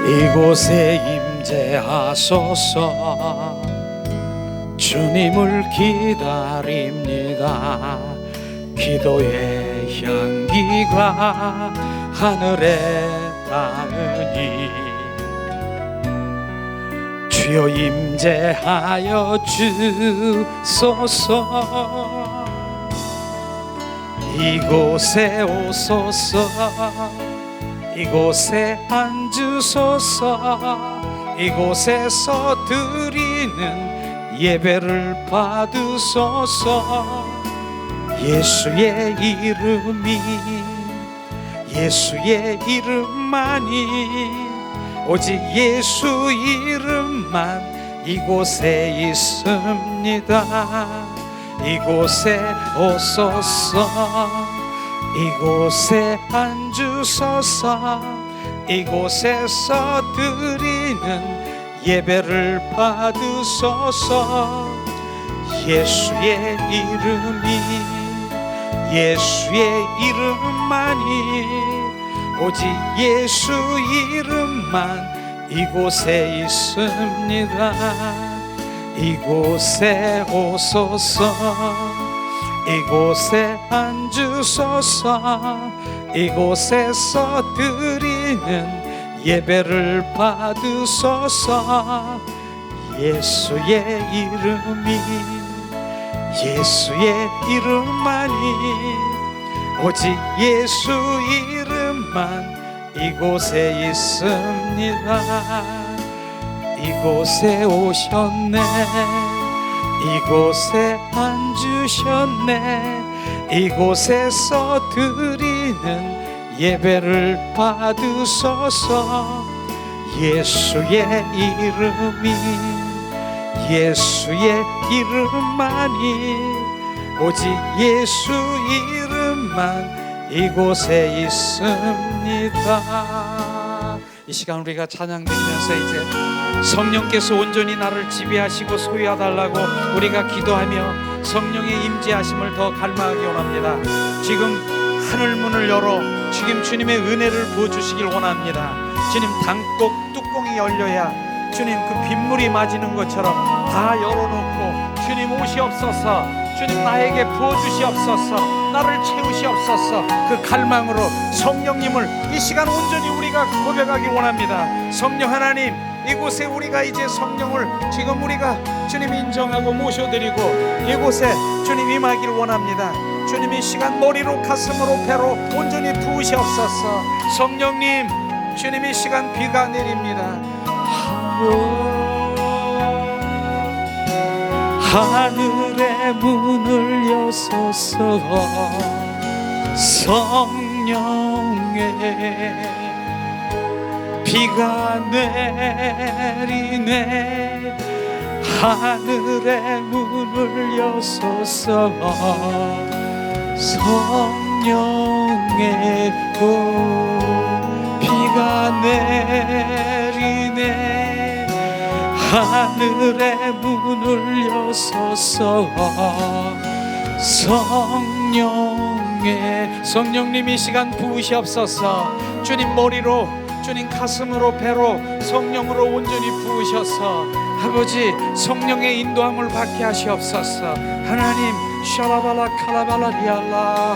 이곳에 임재하소서. 주님을 기다립니다. 기도의 향기가 하늘에 닿으니 주여 임재하여 주소서. 이곳에 오소서. 이곳에 앉으소서. 이곳에서 드리는 예배를 받으소서. 예수의 이름이, 예수의 이름만이, 오직 예수 이름만 이곳에 있습니다. 이곳에 오소서. 이곳에 앉으소서. 이곳에서 드리는 예배를 받으소서. 예수의 이름이, 예수의 이름만이, 오직 예수 이름만 이곳에 있습니다. 이곳에 오소서. 이곳에 앉으소서. 이곳에서 드리는 예배를 받으소서. 예수의 이름이, 예수의 이름만이, 오직 예수 이름만 이곳에 있습니다. 이곳에 오셨네. 이곳에 앉으셨네. 이곳에서 드리는 예배를 받으소서. 예수의 이름이, 예수의 이름만이, 오직 예수 이름만 이곳에 있습니다. 이 시간 우리가 찬양드리면서 이제 성령께서 온전히 나를 지배하시고 소유하달라고 우리가 기도하며 성령의 임재하심을 더 갈망하기 원합니다. 지금 하늘문을 열어 지금 주님의 은혜를 부어주시길 원합니다. 주님, 당꼭 뚜껑이 열려야 주님 그 빗물이 맞이는 것처럼 다 열어놓고 주님 오시옵소서. 주님 나에게 부어주시옵소서. 나를 채우시옵소서. 그 갈망으로 성령님을 이 시간 온전히 우리가 고백하기 원합니다. 성령 하나님, 이곳에 우리가 이제 성령을 지금 우리가 주님 인정하고 모셔드리고 이곳에 주님 임하기를 원합니다. 주님 이 시간 머리로 가슴으로 배로 온전히 부으시옵소서. 성령님, 주님 이 시간 비가 내립니다. 하늘의 문을 여소서. 성령의 비가 내리네. 하늘의 문을 여소서. 성령의 비가 내리네. 하늘의 문을 여소서. 성령님 이 시간 부으시옵소서. 주님 머리로, 주님 가슴으로, 배로 성령으로 온전히 부으셔서 아버지 성령의 인도함을 받게 하시옵소서. 하나님, 샤라발라 카라발라 리알라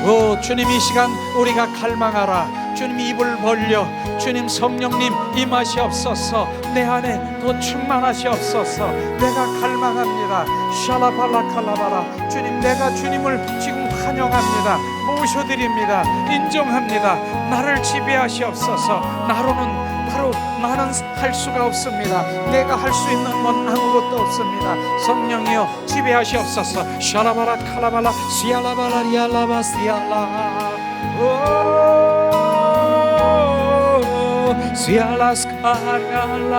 오 주님 이 시간 우리가 갈망하라. 주님 입을 벌려 주님 성령님 임하시옵소서. 내 안에 더 충만하시옵소서. 내가 갈망합니다. 샬라발라 칼라바라. 주님, 내가 주님을 지금 환영합니다. 모셔드립니다. 인정합니다. 나를 지배하시옵소서. 나로는 바로 나는 할 수가 없습니다. 내가 할 수 있는 건 아무것도 없습니다. 성령이여 지배하시옵소서. 샤라바라 칼라발라 시알라바라 리알라바 시알라 시알라스카리알라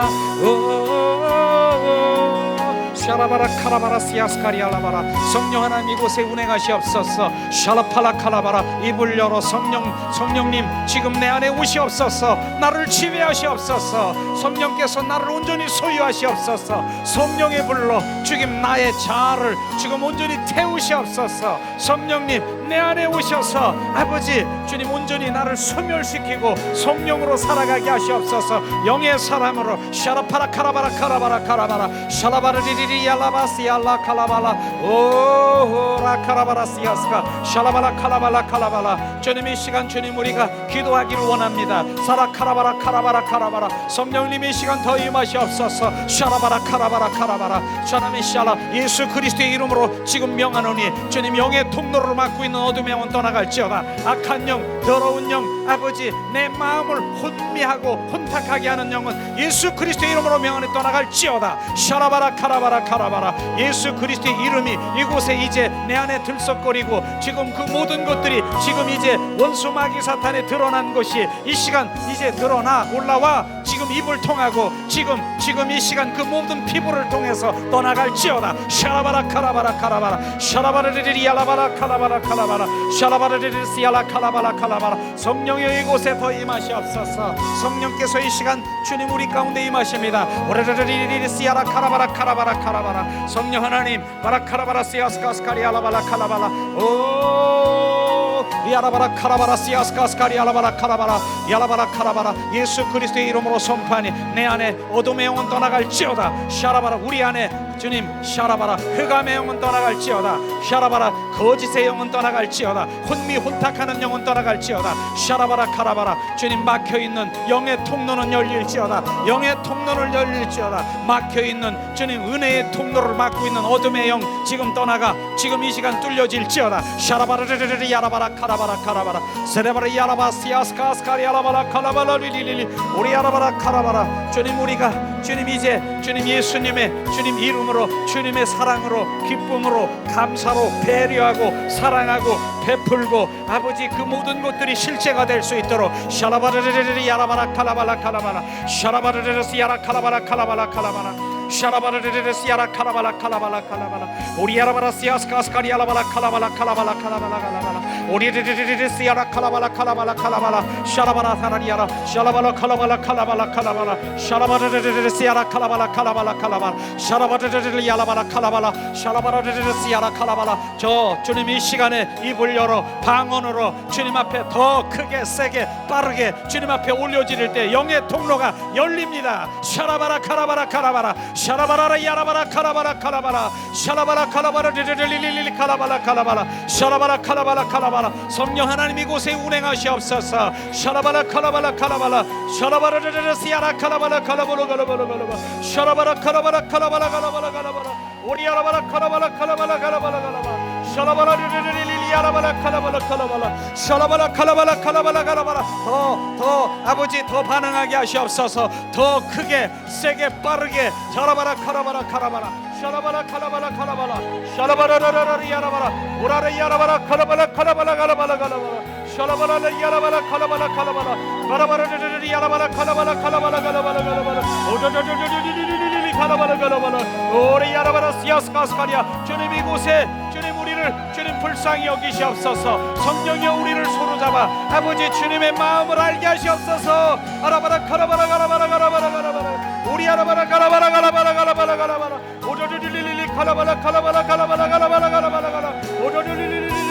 샤라바라 카라바라 시아스카리알라바라 성령 하나님 이곳에 운행하시옵소서. 샤라팔라 카라바라 입을 열어 성령님 지금 내 안에 오시옵소서. 나를 지배하시옵소서. 성령께서 나를 온전히 소유하시옵소서. 성령의 불로 주님 나의 자아를 지금 온전히 태우시옵소서. 성령님 내 안에 오셔서 아버지 주님 온전히 나를 소멸시키고 성령으로 살아가게 하시옵소서. 영의 사람으로 샤라파라 카라바라 카라바라 카라바라 샤라바르리리 야라바시 알라 카라바라 오라 카라바라 시아스카 샤라바라 카라바라 카라바라 주님 이 시간 주님 우리가 기도하기를 원합니다. 사라 카라바라 카라바라 카라바라 성령님 이 시간 더 임하시옵소서. 샤라바라 카라바라 카라바라 샤라미 샤라 예수 그리스도의 이름으로 지금 명하노니 주님 영의 통로를 막고 있는 어둠의 영은 떠나갈지어다. 악한 영 더러운 영 아버지 내 마음을 혼미하고 혼탁하게 하는 영은 예수 그리스도의 이름으로 명하니 떠나갈지어다. 샤라바라 카라바라 카라바라 예수 그리스도의 이름이 이곳에 이제 내 안에 들썩거리고 지금 그 모든 것들이 지금 이제 원수 마귀 사탄에 드러난 것이 이 시간 이제 드러나 올라와 지금 입을 통하고 지금 이 시간 그 모든 피부를 통해서 떠나갈지어다. 샤라바라 카라바라 카라바라 샤라바르리리 야라바라 카라바라 카라바라 샤라바르리리 시야라 카라바라 카라바라 성령의 이곳에 더 임하시옵소서. 성령께서 이 시간 주님 우리 가운데 임하십니다. 오레르리리리 시야라 카라바라 카라바라 카라바라 성령 하나님 바라 카라바라 시야스카스카리 알라바라 카라바라 오 야라바라 카라바라 시야스카스카리 알라바라 카라바라 야라바라 카라바라 예수 그리스도의 이름으로 선포하니 내 안에 어둠의 영은 떠나갈지어다. 샤라바라 우리 안에 주님 샤라바라 흑암의 영은 떠나갈지어다. 샤라바라 거짓의 영은 떠나갈지어다. 혼미 혼탁하는 영은 떠나갈지어다. 샤라바라 카라바라 주님 막혀있는 영의 통로는 열릴지어다. 영의 통로를 열릴지어다. 막혀있는 주님 은혜의 통로를 막고 있는 어둠의 영 지금 떠나가 지금 이 시간 뚫려질지어다. 샤라바르르르 야라바라 카라바라 카라바라 세레바라 야라바 시아스카스카리 야라바라 카라바라 리리리리 우리 야라바라 카라바라 주님 우리가 주님 이제 주님 예수님의 주님 이름으로 주님의 사랑으로 기쁨으로 감사로 배려하고 사랑하고 베풀고 아버지 그 모든 것들이 실제가 될 수 있도록 샤라바르르르 야라바라 카라바라 카라바라 샤라바르르르 야라 카라바라 카라바라 카라바라 샤라바르르르 야라 카라바라 카라바라 카라바라 우리 야라바라 시아스카스카리 야라바라 카라바라 카라바라 카라바라 카라바라 우리 르르르르 야라 카라바라 카라바라 카라바라 샤라바라 사라리야라 샤라바라 카라바라 카라바라 카라바라 샤라바르르르 야라 카라바라 카라바라 카라바라 샤라바르르르 야라바라 카라바라 샤라바르르르 야라 카라바라 저 주님 이 시간에 입을 열어 방언으로 주님 앞에 더 크게 세게 빠르게 주님 앞에 올려지를 때 영의 통로가 열립니다. 샤라바라 카라바라 카라바라 샤라바라라 야라바라 카라바라 카라바라 샤라바라 카라바라 리리리리리 카라바라 카라바라 샤라바라 카라바라 카라바라 성령 하나님 이곳에 운행하시옵소서. 샤라바라 카라바라 카라바라 샤라바라르르 시야라 카라바라 카라바라 카라바라 샤라바라 카라바라 카라바라 카라바라 카라바라 오리 야라바라 카라바라 카라바라 카라바라 카라바라 샤라바라 리리리리 야라바라 카라바라 카라바라 샤라바라 카라바라 카라바라 카라바라 더 아버지 더 반응하게 하시옵소서. 더 크게 세게 빠르게 샤라바라 카라바라 카라바라 샤라바라 카라바라 카라바라 샤라바라라라 야라바라 오라라 야라바라 카라바라 카라바라 카라바라 카라바라 샤라바라 야라바라 카라바라 카라바라 바라바라르르 야라바라 카라바라 카라바라 카라바라 카라바라 오도도도도도도도도도 카라바라 카라바라 오리 야라바라 시아스카스카리아 주님 이곳에 주님 우리를 주님 불쌍히 여기시옵소서. 성령이여 우리를 소로잡아 아버지 주님의 마음을 알게 하시옵소서. 아라바라 카라바라 카라바라 카라바라 카라바라 우리 아라바라 카라바라 카라바라 카라바라 카라바라 오도도도도도도 카라바라 카라바라 카라바라 카라바라 카라바라 카라바라 오도도도도도도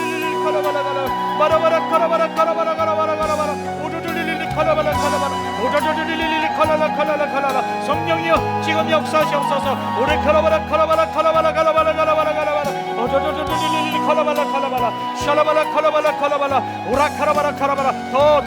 카라바라 카라바라 바라바라 카라바라 카라바라 카라바라 카라바라 오도도도도도 카라바라 카라바라 오도도도도도 카라라 카라라 카라라 성령이여 지금 역사하시옵소서. 오래 카라바라 카라바라 카라바라 카라바라 카라바라 카라바라 오도도도도도 카라바라 카라바라 샤라바라 카라바라 카라바라 오라 카라바라 카라바라 더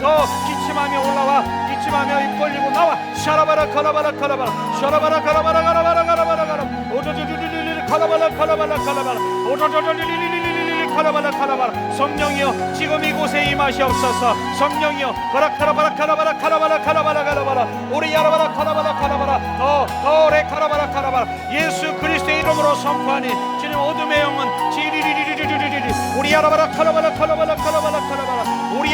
기침하며 올라와 기침하며 입 벌리고 나와 샤라바라 카라바라 카라바라 샤라바라 카라바라 카라바라 카라바라 카라바라 오도도도도도 카라바라 카라바라 카라바라 오도도도도도 카라바라 카라바라 성령이여 지금 이곳에 임하시옵소서. 성령이여 바라 카라바라 카라바라 카라바라 카라바라 카라바라 우리 야라바라 카라바라 카라바라 더 오래 카라바라 카라바라 예수 그리스도의 이름으로 선포하니 주님 어둠의 영은 지리리리리리리리 우리 야라바라 카라바라 카라바라 카라바라 카라바라 우리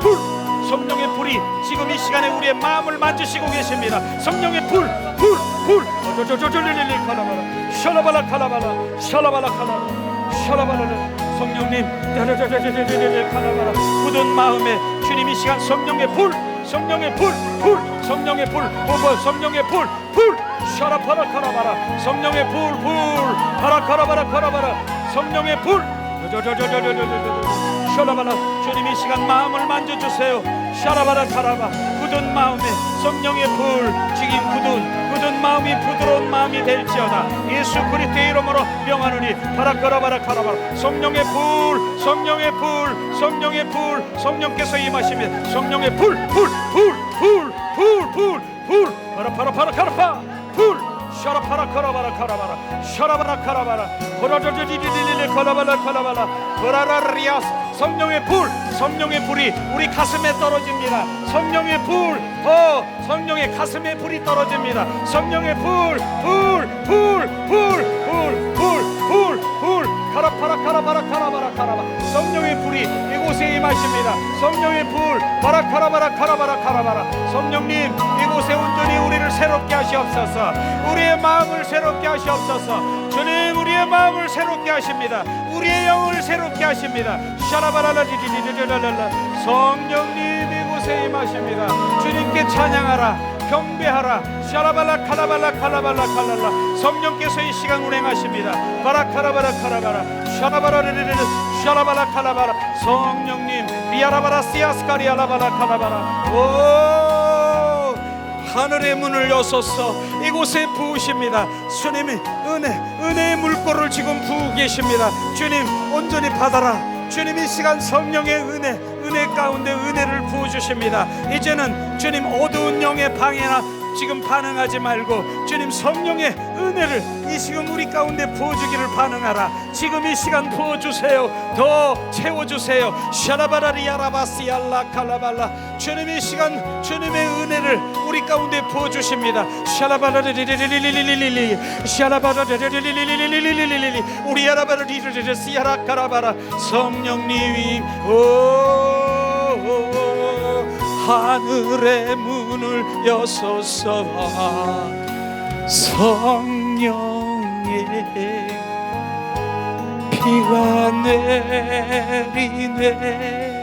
불 성령의 불이 지금 이 시간에 우리의 마음을 만지시고 계십니다. 성령의 불 샤라바라 카라바라 샤라바라 카라바라 샤라바라 성령님 카라바라 굳은 마음에 주님 이 시간 성령의 불 성령의 불 성령의 불 성령의 불 샤라파라 카라바라 성령의 불 파라카라바라 카라바라 성령의 불 샤라바라 주님 이 시간 마음을 만져주세요. 샤라바라 카라바 굳은 마음에 성령의 불 지금 굳은 마음이 부드러운 마음이 될지어다. 예수 그리스도의 이름으로 명하노니 파라카라바라 카라바라 성령의 불 성령의 불 성령의 불 성령께서 임하시면 성령의 불 파라파라파라 카라파 불 샤라파라 카라바라 카라바라 샤라바라 카라바라 보라저저리리리리 카라바라 카라바라 보라라리아스 성령의 불이 우리 가슴에 떨어집니다. 성령의 불 성령의 가슴에 불이 떨어집니다. 성령의 불 파라파라카라바라카라바라카라바 성령의 불이 이곳에 임하십니다. 성령의 불 바라카라바라카라바라카라바라 성령님 이곳에 온전히 우리를 새롭게 하시옵소서. 우리의 마음을 새롭게 하시옵소서. 주님 우리의 마음을 새롭게 하십니다. 우리의 영을 새롭게 하십니다. 샤라바라라디디디디라라라 성령님 이곳에 임하십니다. 주님께 찬양하라 경배하라. 샤라발라 카라발라 칼라발라 칼랄라 성령께서 이 시간 운행하십니다. 바라카라바라 카라바라 샤라바라르르르 샤라발라 칼라바라 성령님 리아라바라 시아스카리아라바라 카라바라 오 하늘의 문을 여소서 이곳에 부으십니다. 주님이 은혜의 물꼬를 지금 부으고 계십니다. 주님 온전히 받아라. 주님 이 시간 성령의 은혜 가운데 은혜를 부어주십니다. 이제는 주님 어두운 영의 방해나 지금 반응하지 말고 주님 성령의 은혜를 이 시간 우리 가운데 부어주기를 반응하라. 지금 이 시간 부어주세요. 더 채워주세요. 샤라바라리아라바시알라 칼라발라 주님 이 시간 주님의 은혜를 우리 가운데 부어주십니다. 샤라바라리리리리리리리리 샤라바라리리리리리리리리 우리아라바라리리리시아라카라바라 성령님이 하늘의 문을 여소서. 성령의 비가 내리네.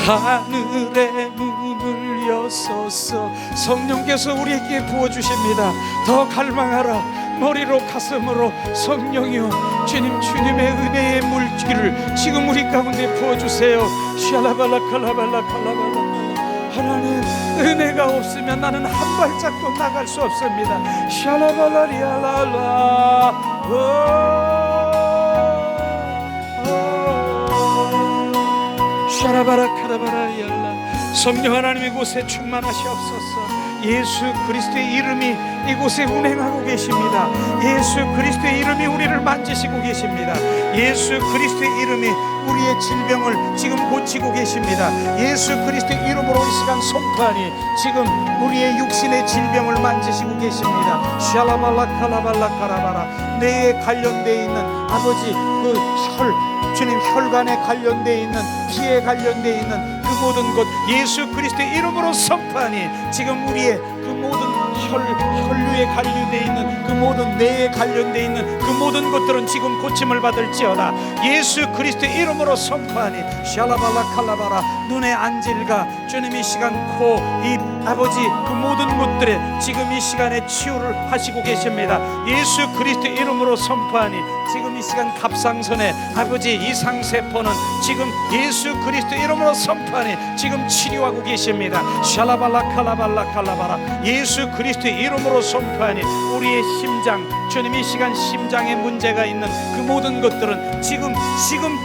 하늘의 문을 여소서. 성령께서 우리에게 부어주십니다. 더 갈망하라. 머리로 가슴으로 성령이여 주님 주님의 은혜의 물기를 지금 우리 가운데 부어주세요. 샬라발라 칼라발라 칼라발라 하나님 은혜가 없으면 나는 한 발짝도 나갈 수 없습니다. 샬라발라리알랄라 샤라바라 카라바라리알라 성령 하나님 이곳에 충만하시옵소서. 예수 그리스도의 이름이 이곳에 운행하고 계십니다. 예수 그리스도의 이름이 우리를 만지시고 계십니다. 예수 그리스도의 이름이 우리의 질병을 지금 고치고 계십니다. 예수 그리스도의 이름으로 이 시간 선포하니 지금 우리의 육신의 질병을 만지시고 계십니다. 샬라발라 칼라발라 카라바라 뇌에 관련되어 있는 아버지 그 주님 혈관에 관련되어 있는 피에 관련되어 있는 그 모든 것 예수 그리스도의 이름으로 선포하니 지금 우리의 그 모든 혈류에 관련되어 있는 그 모든 뇌에 관련되어 있는 그 모든 것들은 지금 고침을 받을지어다. 예수 그리스도의 이름으로 선포하니 샬라발라 칼라바라 눈의 안질과 주님 이 시간 코, 입, 아버지 그 모든 것들에 지금 이 시간에 치유를 하시고 계십니다. 예수 그리스도의 이름으로 선포하니 지금 이 시간 갑상선에 아버지 이상세포는 지금 예수 그리스도의 이름으로 선포하니 지금 치료하고 계십니다. 샬라발라 칼라발라 칼라바라 예수 그리스도의 이름으로 선포하니 우리의 심장 주님 이 시간 심장에 문제가 있는 그 모든 것들은 지금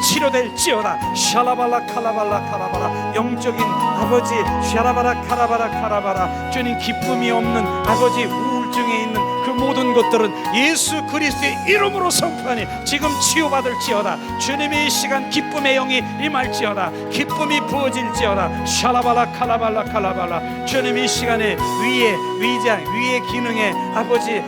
치료될지어다. 샬라발라 칼라발라 카라바라 영적인 아버지 샤라바라 카라바라 카라바라 주님 기쁨이 없는 아버지 우울증에 있는 그 모든 것들은 예수 그리스도의 이름으로 선포하니 지금 치유받을지어다. 주님의 이 시간 기쁨의 영이 임할지어다. 기쁨이 부어질지어다. 샬라발라 칼라발라 칼라발라 주님 이 시간에 위에 위장 위의 기능에 아버지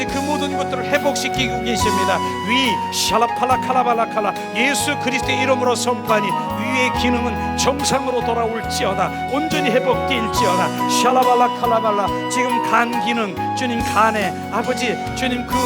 그 모든 것들을 회복시키고 계십니다. 위 샬라팔라 칼라발라 칼라 예수 그리스도의 이름으로 선포하니 위의 기능은 정상으로 돌아올지어다. 온전히 회복될지어다. 샬라발라 칼라발라 지금 간 기능 주님 간에 아버지 주님 그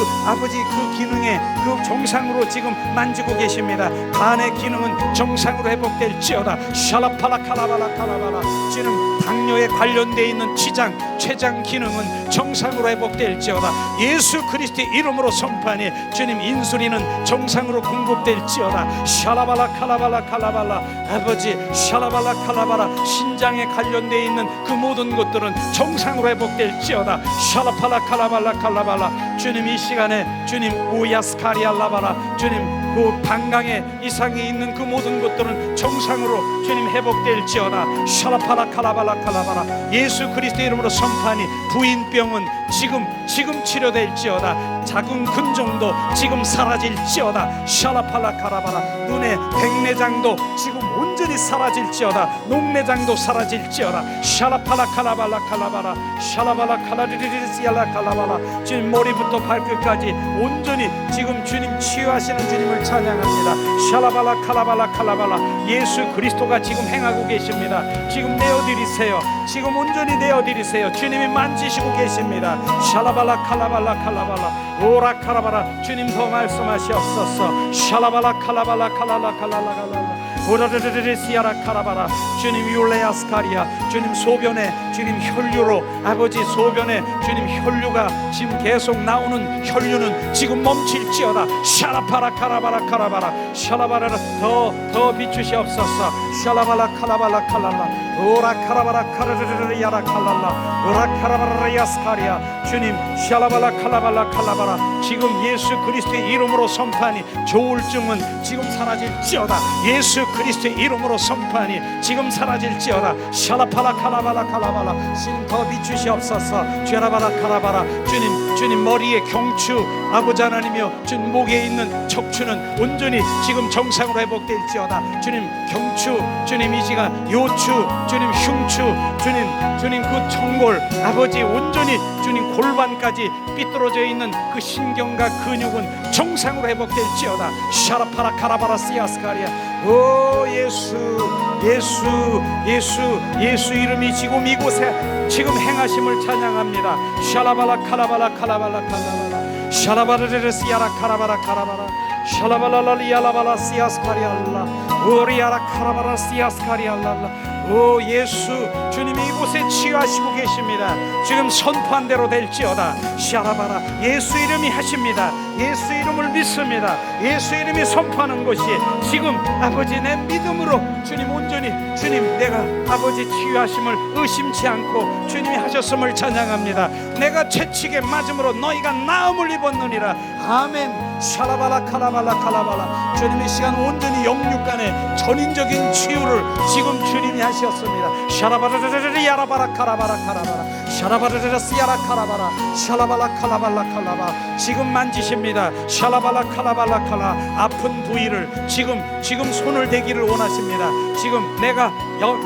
기능에 그 정상으로 지금 만지고 계십니다. 간의 기능은 정상으로 회복될지어다. 샬라팔라 칼라발라 칼라발라 주님 당뇨에 관련되어 있는 췌장 기능은 정상으로 회복될지어다. 예수 그리스도의 이름으로 선포하니 주님 인슐린은 정상으로 공급될지어다. 샬라발라 칼라발라 칼라발라 아버지 샬라발라 칼라발라 신장에 관련되어 있는 그 모든 것들은 정상으로 회복될지어다. 샬라팔라 칼라발라 칼라발라 주님 이 시간에 주님 오야스카리알라바라 주님 그 방광에 이상이 있는 그 모든 것들은 정상으로 주님 회복될지어다. 샬라팔라 칼라발라 칼라바라 예수 그리스도의 이름으로 선포하니 부인병은 지금 치료될지어다. 작은 근종도 지금 사라질지어다. 샤라팔라카라바라. 눈의 백내장도 지금 온전히 사라질지어다. 녹내장도 사라질지어다. 샤라팔라카라발라칼라바라. 샤라발라칼라리리리시알라칼라바라. 주님 머리부터 발끝까지 온전히 지금 주님 치유하시는 주님을 찬양합니다. 샤라발라칼라발라칼라발라. 예수 그리스도가 지금 행하고 계십니다. 지금 내어드리세요. 지금 온전히 내어드리세요. 주님이 만지시고 계십니다. 샬라발라칼라발라칼라발라. 오라카라바라. 주님 더 말씀하시옵소서. 샬라발라칼라발라칼라칼라칼라칼라. 오라르르르시아라 카라바라. 주님 율레아스카리아. 주님 소변에 주님 혈류로 아버지 소변에 주님 혈류가 지금 계속 나오는 혈류는 지금 멈출지어다. 샤라파라 카라바라 카라바라. 샤라바라라. 더 비추시옵소서. 샤라발라 카라발라 칼랄라. 오라 카라바라 카르르르야라 칼랄라. 오라 카라바라 야스카리아. 주님 샤라발라 칼라발라 칼라바라. 지금 예수 그리스도의 이름으로 선포하니 조울증은 지금 사라질지어다. 예수 그리스도의 이름으로 선포하니 지금 사라질지어다. 샤라파라 카라바라 칼라바라. 주님 더 비추시옵소서. 죄라바라 카라바라. 주님 머리에 경추 아버지 하나님이여 주님 목에 있는 척추는 온전히 지금 정상으로 회복될지어다. 주님 경추 주님 이 시간 요추 주님 흉추 주님 그 청골 아버지 온전히 주님 골반까지 삐뚤어져 있는 그 신경과 근육은 정상으로 회복될지어다. 샤라파라 카라바라 시아스카리아. 오 예수 이름이 지금 이곳에 지금 행하심을 찬양합니다. 샤라발라 카라발라 칼라발라 칼라발라. 샤라바르르 시아라 카라바라 카라바라. 샬라발라리알라발라 시아스카리알라. 오리아라 카라바라 시아스카리알라. 오 예수 주님이 이곳에 치유하시고 계십니다. 지금 선포한 대로 될지어다. 샤라바라. 예수 이름이 하십니다. 예수 이름을 믿습니다. 예수 이름이 선포하는 것이 지금 아버지 내 믿음으로 주님 온전히 주님 내가 아버지 치유하심을 의심치 않고 주님이 하셨음을 찬양합니다. 내가 채찍에 맞음으로 너희가 나음을 입었느니라. 아멘. 샤라발라 카라발라 칼라발라. 주님 이 시간 온전히 영육간의 전인적인 치유를 지금 주님이 하셨습니다. 샤라바르르르 야라바라 카라바라 카라바라. 샤라바르르르 시야라 카라바라. 샤라발라 칼라발라 칼라바. 지금 만지십니다. 샤라발라 칼라발라 칼라. 아픈 부위를 지금 손을 대기를 원하십니다. 지금 내가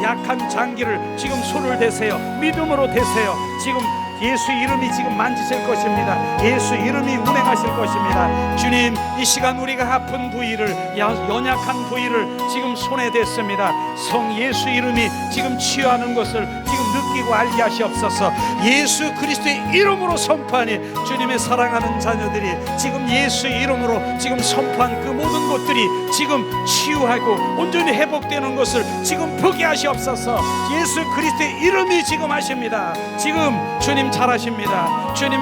약한 장기를 지금 손을 대세요. 믿음으로 대세요. 지금 예수 이름이 지금 만지실 것입니다. 예수 이름이 운행하실 것입니다. 주님 이 시간 우리가 아픈 부위를 연약한 부위를 지금 손에 댔습니다. 성 예수 이름이 지금 치유하는 것을 지금 느끼고 알게 하시옵소서. 예수 그리스도의 이름으로 선포하니 주님의 사랑하는 자녀들이 지금 예수 이름으로 지금 선포한 그 모든 것들이 지금 치유하고 온전히 회복되는 것을 지금 보게 하시옵소서. 예수 그리스도의 이름이 지금 하십니다. 지금 주님 잘하십니다. 주님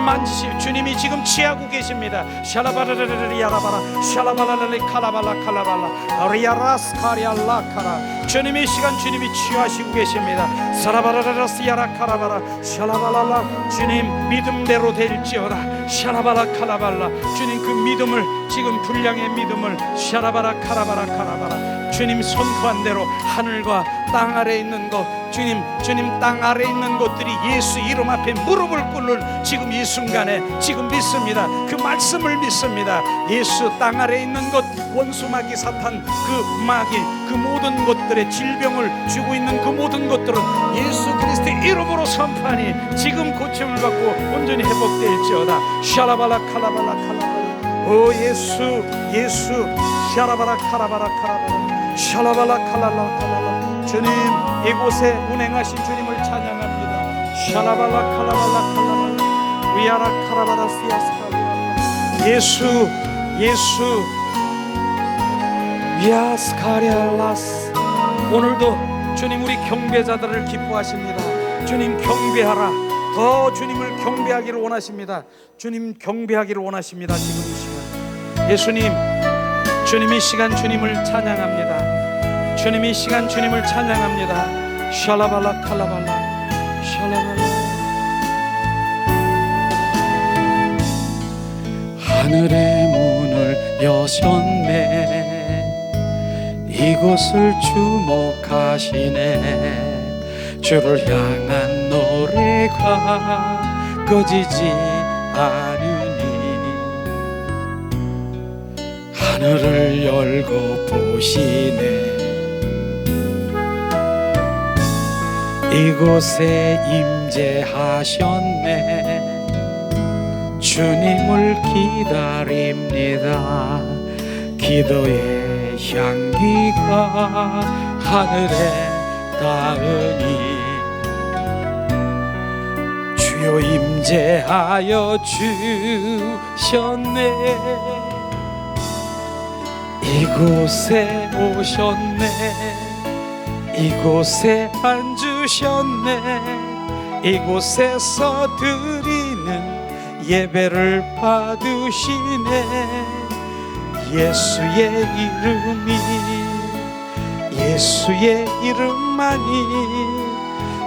주님이 지금 취하고 계십니다. 샬라바르르르 야라바라. 샬라발라리 칼라발라 칼라발라. 리아라스카리알라카라. 주님의 시간 주님이 취하시고 계십니다. 사라바라라스 야라 카라바라. 샬라발랄라. 주님 믿음대로 될지어다. 샤라바라 칼라발라. 주님 그 믿음을 지금 분량의 믿음을 샤라바라 카라바라 카라바라. 주님 선포한 대로 하늘과 땅 아래 있는 것 주님 땅 아래 있는 것들이 예수 이름 앞에 무릎을 꿇는 지금 이 순간에 지금 믿습니다. 그 말씀을 믿습니다. 예수 땅 아래 있는 것 원수 마귀 사탄 그 마귀 그 모든 것들의 질병을 주고 있는 그 모든 것들은 예수 그리스도의 이름으로 선포하니 지금 고침을 받고 온전히 회복될지어다. 샤라발라 칼라발라 칼라발라. 오 예수 샤라바라 카라바라 카라바라. 샤라발라 칼랄라 칼랄라. 주님 이곳에 운행하신 주님을 찬양합니다. 샤라발라 칼라발라 칼라발라. 위아라 카라바라 시아스카리아. 예수 위아스카리알라스. 오늘도 주님 우리 경배자들을 기뻐하십니다. 주님 경배하라. 더 주님을 경배하기를 원하십니다. 주님 경배하기를 원하십니다. 지금 이 시간 예수님 주님 이 시간 주님을 찬양합니다. 주님 이 시간 주님을 찬양합니다. 샬라발라 칼라발라 샬라발라. 하늘의 문을 여셨네. 이곳을 주목하시네. 주를 향한 노래가 꺼지지 않으니 하늘을 열고 보시네. 이곳에 임재하셨네. 주님을 기다립니다. 기도의 향기가 하늘에 닿으니 주여 임재하여 주셨네. 이곳에 오셨네. 이곳에 앉으셨네. 이곳에서 드리는 예배를 받으시네. 예수의 이름이, 예수의 이름만이,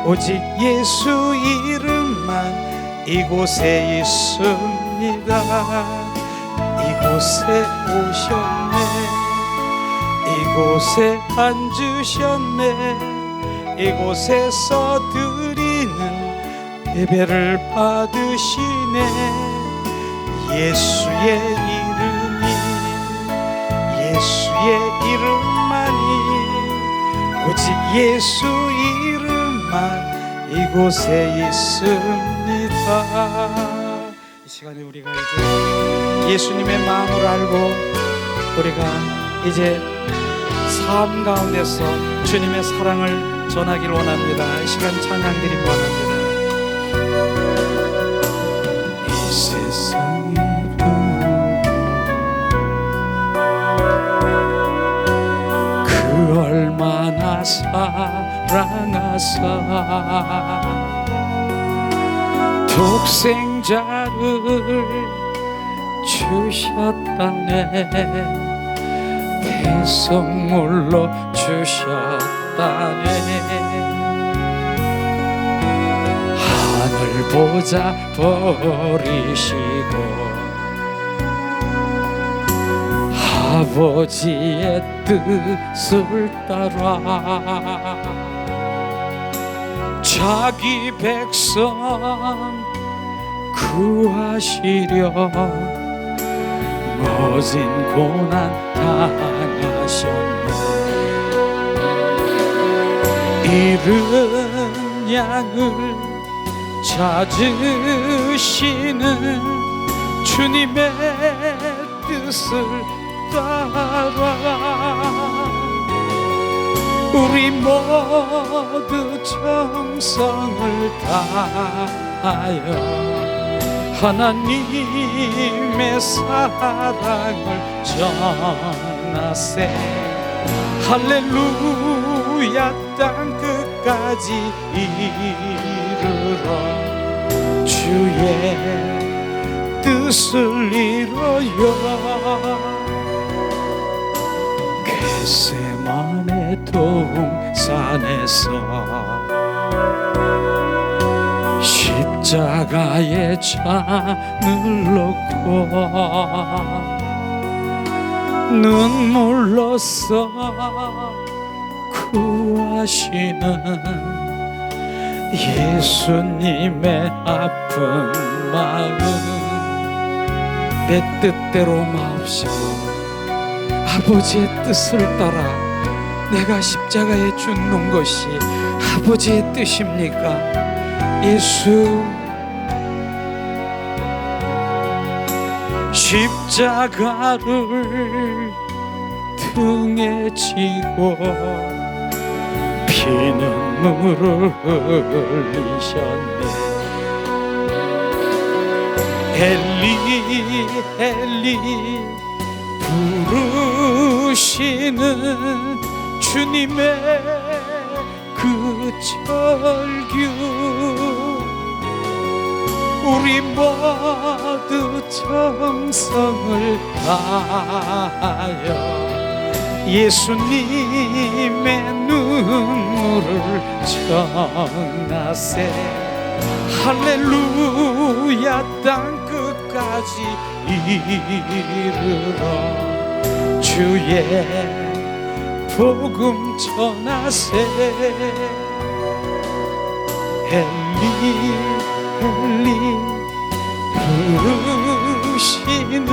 오직 예수 이름만 이곳에 있습니다. 이곳에 오셨네. 이곳에 앉으셨네. 이곳에서 드리는 예배를 받으시네. 예수의 이름이, 예수의 이름만이, 오직 예수 이름만 이곳에 있습니다. 이 시간에 우리가 이제 예수님의 마음을 알고 우리가 이제 삶 가운데서 주님의 사랑을 전하길 원합니다. 이 시간 찬양 드리기 원합니다. 이 세상에 그 얼마나 사랑하사 독생자를 주셨다네. 배송물로 주셨다네. 하늘 보자 버리시고 아버지의 뜻을 따라 자기 백성 구하시려 모진 고난 당하셨네. 잃은 양을 찾으시는 주님의 뜻을 따라 우리 모두 정성을 다하여 하나님의 사랑을 전하세. 할렐루야 땅 끝까지 이르러 주의 뜻을 이루여. 겟세마네 동산에서 십자가에 잔을 놓고 눈물로써 구하시는 예수님의 아픈 마음. 내 뜻대로 마옵시고 아버지의 뜻을 따라 내가 십자가에 죽는 것이 아버지의 뜻입니까? 예수 십자가를 등에 지고 피눈물을 흘리셨네. 엘리 엘리 부르시는 주님의 그 절규 우리 모두 정성을 다하여 예수님의 눈물을 전하세. 할렐루야 땅 끝까지 이르러 주의 복음 전하세. 엘리 엘리 부르시는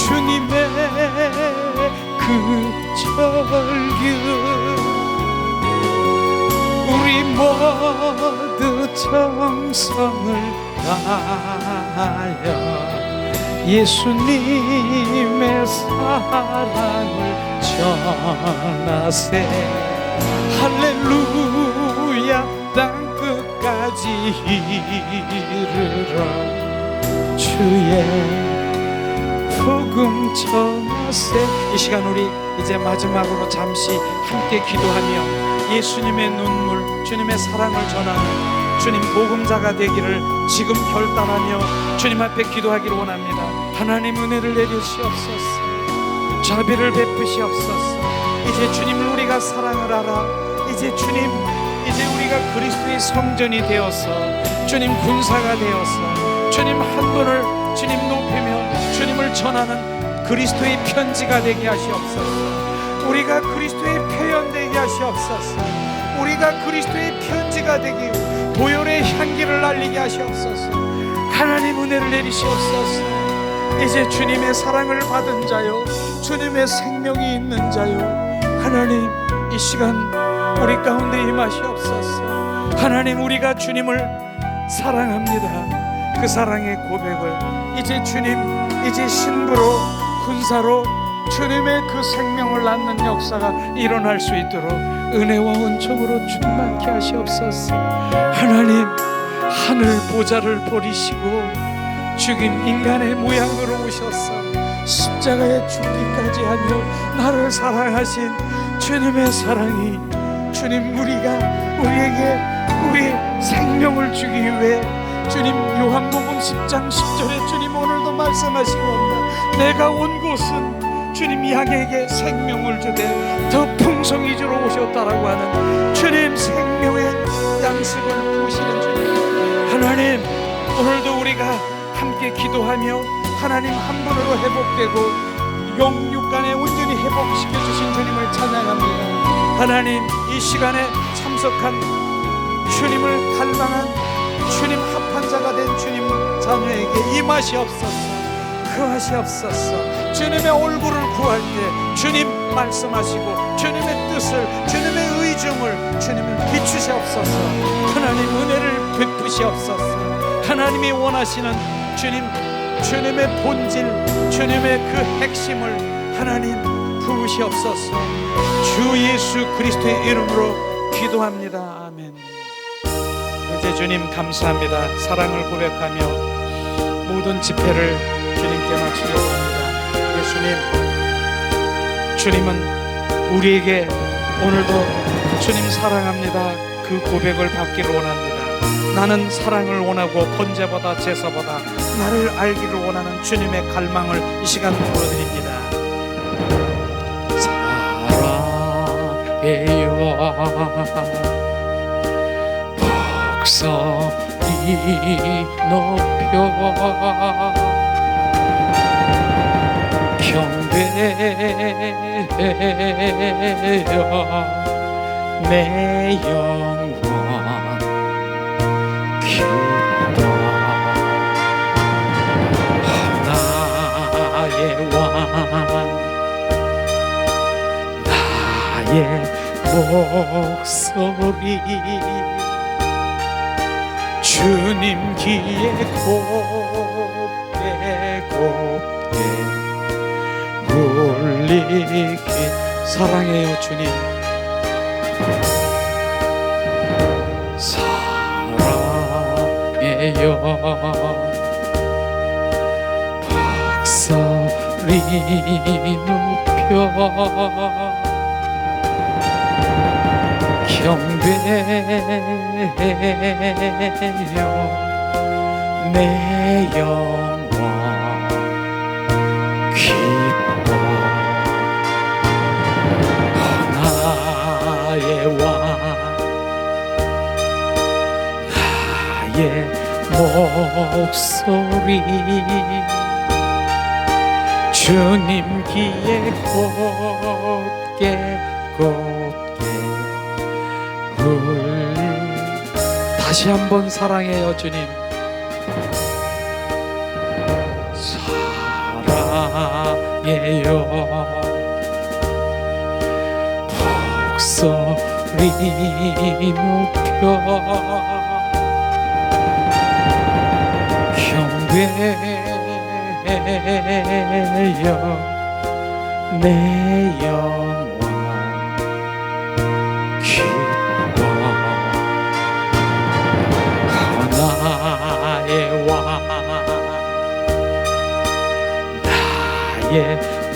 주님의 그 절규 우리 모두 정성을 다하여 예수님의 사랑을 전하세 할렐루야 땅 끝까지 이르러 주의 복음 전하세. 이 시간 우리 이제 마지막으로 잠시 함께 기도하며 예수님의 눈물 주님의 사랑을 전하는 주님 복음자가 되기를 지금 결단하며 주님 앞에 기도하기를 원합니다. 하나님 은혜를 내리시옵소서. 자비를 베푸시옵소서. 이제 주님을 우리가 사랑을 알아. 이제 주님 이제 우리가 그리스도의 성전이 되어서 주님 군사가 되어서 주님 한 분을 주님 높이며 주님을 전하는 그리스도의 편지가 되게 하시옵소서. 우리가 그리스도의 표현되게 하시옵소서. 우리가 그리스도의 편지가 되게 보혈의 향기를 날리게 하시옵소서. 하나님 은혜를 내리시옵소서. 이제 주님의 사랑을 받은 자요 주님의 생명이 있는 자요 하나님 이 시간 우리 가운데 임하시옵소서. 하나님 우리가 주님을 사랑합니다. 그 사랑의 고백을 이제 주님 이제 신부로 군사로 주님의 그 생명을 낳는 역사가 일어날 수 있도록 은혜와 은총으로 충만케 하시옵소서. 하나님 하늘 보좌를 버리시고 죽임 인간의 모양으로 오셔서 십자가에 죽기까지 하며 나를 사랑하신 주님의 사랑이 주님 우리에게 우리의 생명을 주기 위해 주님 요한복음 10장 10절에 주님 오늘도 말씀하시옵니다. 내가 온 곳은 주님 양에게 생명을 주되 더 풍성히 주러 오셨다라고 하는 주님 생명의 양식을 부으시는 주님 하나님 오늘도 우리가 함께 기도하며 하나님 한 분으로 회복되고 영육간에 온전히 회복시켜 주신 주님을 찬양합니다. 하나님 이 시간에 참석한 주님을 갈망한 주님 합한 자가 된 주님 자녀에게 임하시옵소서. 그하시옵소서. 주님의 얼굴을 구할 때 주님 말씀하시고 주님의 뜻을 주님의 의중을 주님을 비추시옵소서. 하나님 은혜를 베푸시옵소서. 하나님이 원하시는 주님의 본질 주님의 그 핵심을 하나님 부으시옵소서. 주 예수 그리스도의 이름으로 기도합니다. 아멘. 이제 주님 감사합니다. 사랑을 고백하며 모든 집회를 주님께 마치려고 합니다. 예수님 주님은 우리에게 오늘도 주님 사랑합니다 그 고백을 받기를 원합니다. 나는 사랑을 원하고 번제보다 제사보다 나를 알기를 원하는 주님의 갈망을 이 시간 보여드립니다. 사랑해요 목소리 높여 경배해요 내 영혼 기뻐 나의 왕 나의 목소리 주님 귀에 곱게 울리게 사랑해요 주님 사랑해요 목소리 높여 경배해요 내 영혼 기뻐 나의 왕 나의 목소리 주님 귀에 곱게 다시 한번 사랑해요 주님 사랑해요 목소리 높여 경배여 내 영혼 기뻐 나의 왕 나의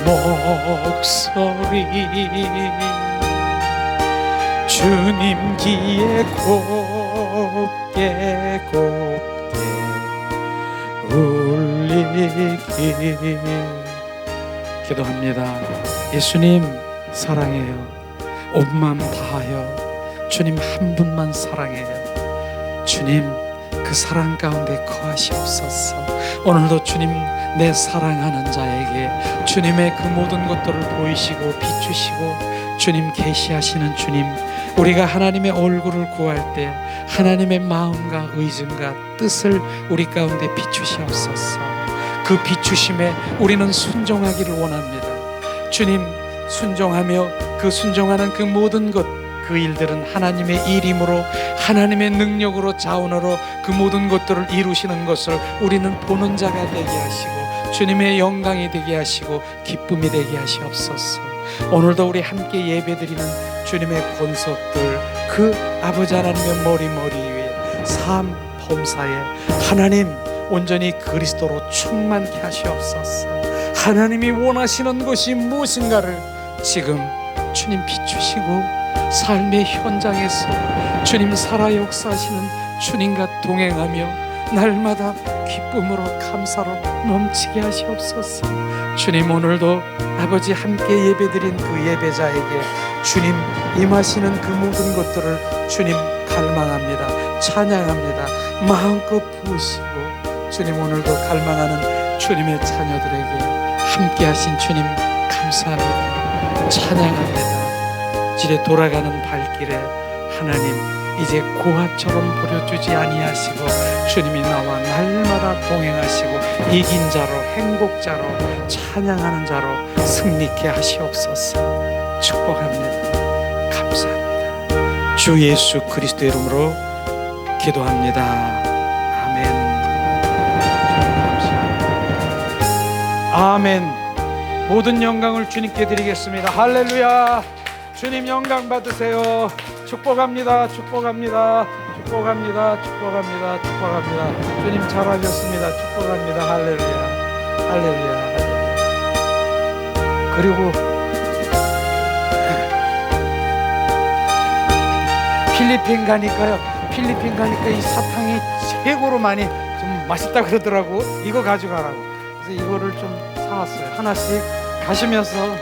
목소리 주님 귀에 곱게 곱게 울리길 기도합니다. 예수님 사랑해요. 온 마음 다하여 주님 한 분만 사랑해요. 주님 그 사랑 가운데 거하시옵소서. 오늘도 주님 내 사랑하는 자에게 주님의 그 모든 것들을 보이시고 비추시고 주님 계시하시는 주님, 우리가 하나님의 얼굴을 구할 때 하나님의 마음과 의중과 뜻을 우리 가운데 비추시옵소서. 그 비추심에 우리는 순종하기를 원합니다. 주님 순종하며 그 순종하는 그 모든 것, 그 일들은 하나님의 일임으로 하나님의 능력으로 자원으로 그 모든 것들을 이루시는 것을 우리는 보는 자가 되게 하시고 주님의 영광이 되게 하시고 기쁨이 되게 하시옵소서. 오늘도 우리 함께 예배드리는 주님의 권속들, 그 아버지 하나님의 머리 위에 삶 범사에 하나님 온전히 그리스도로 충만케 하시옵소서. 하나님이 원하시는 것이 무엇인가를 지금 주님 비추시고 삶의 현장에서 주님 살아 역사하시는 주님과 동행하며 날마다 기쁨으로 감사로 넘치게 하시옵소서. 주님 오늘도 아버지 함께 예배드린 그 예배자에게 주님 임하시는 그 모든 것들을 주님 갈망합니다. 찬양합니다. 마음껏 부으시고 주님 오늘도 갈망하는 주님의 자녀들에게 함께 하신 주님 감사합니다. 찬양합니다. 지레 돌아가는 발길에 하나님 이제 고아처럼 버려주지 아니하시고 주님이 나와 날마다 동행하시고 이긴 자로 행복자로 찬양하는 자로 승리케 하시옵소서. 축복합니다. 감사합니다. 주 예수 그리스도의 이름으로 기도합니다. 아멘. 아멘. 모든 영광을 주님께 드리겠습니다. 할렐루야. 주님 영광 받으세요. 축복합니다. 축복합니다. 축복합니다. 축복합니다. 축복합니다. 주님 잘하셨습니다. 축복합니다. 할렐루야. 할렐루야. 그리고 필리핀 가니까요. 필리핀 가니까 이 사탕이 최고로 많이 좀 맛있다 그러더라고. 이거 가져가라고. 그래서 이거를 좀 사왔어요. 하나씩 가시면서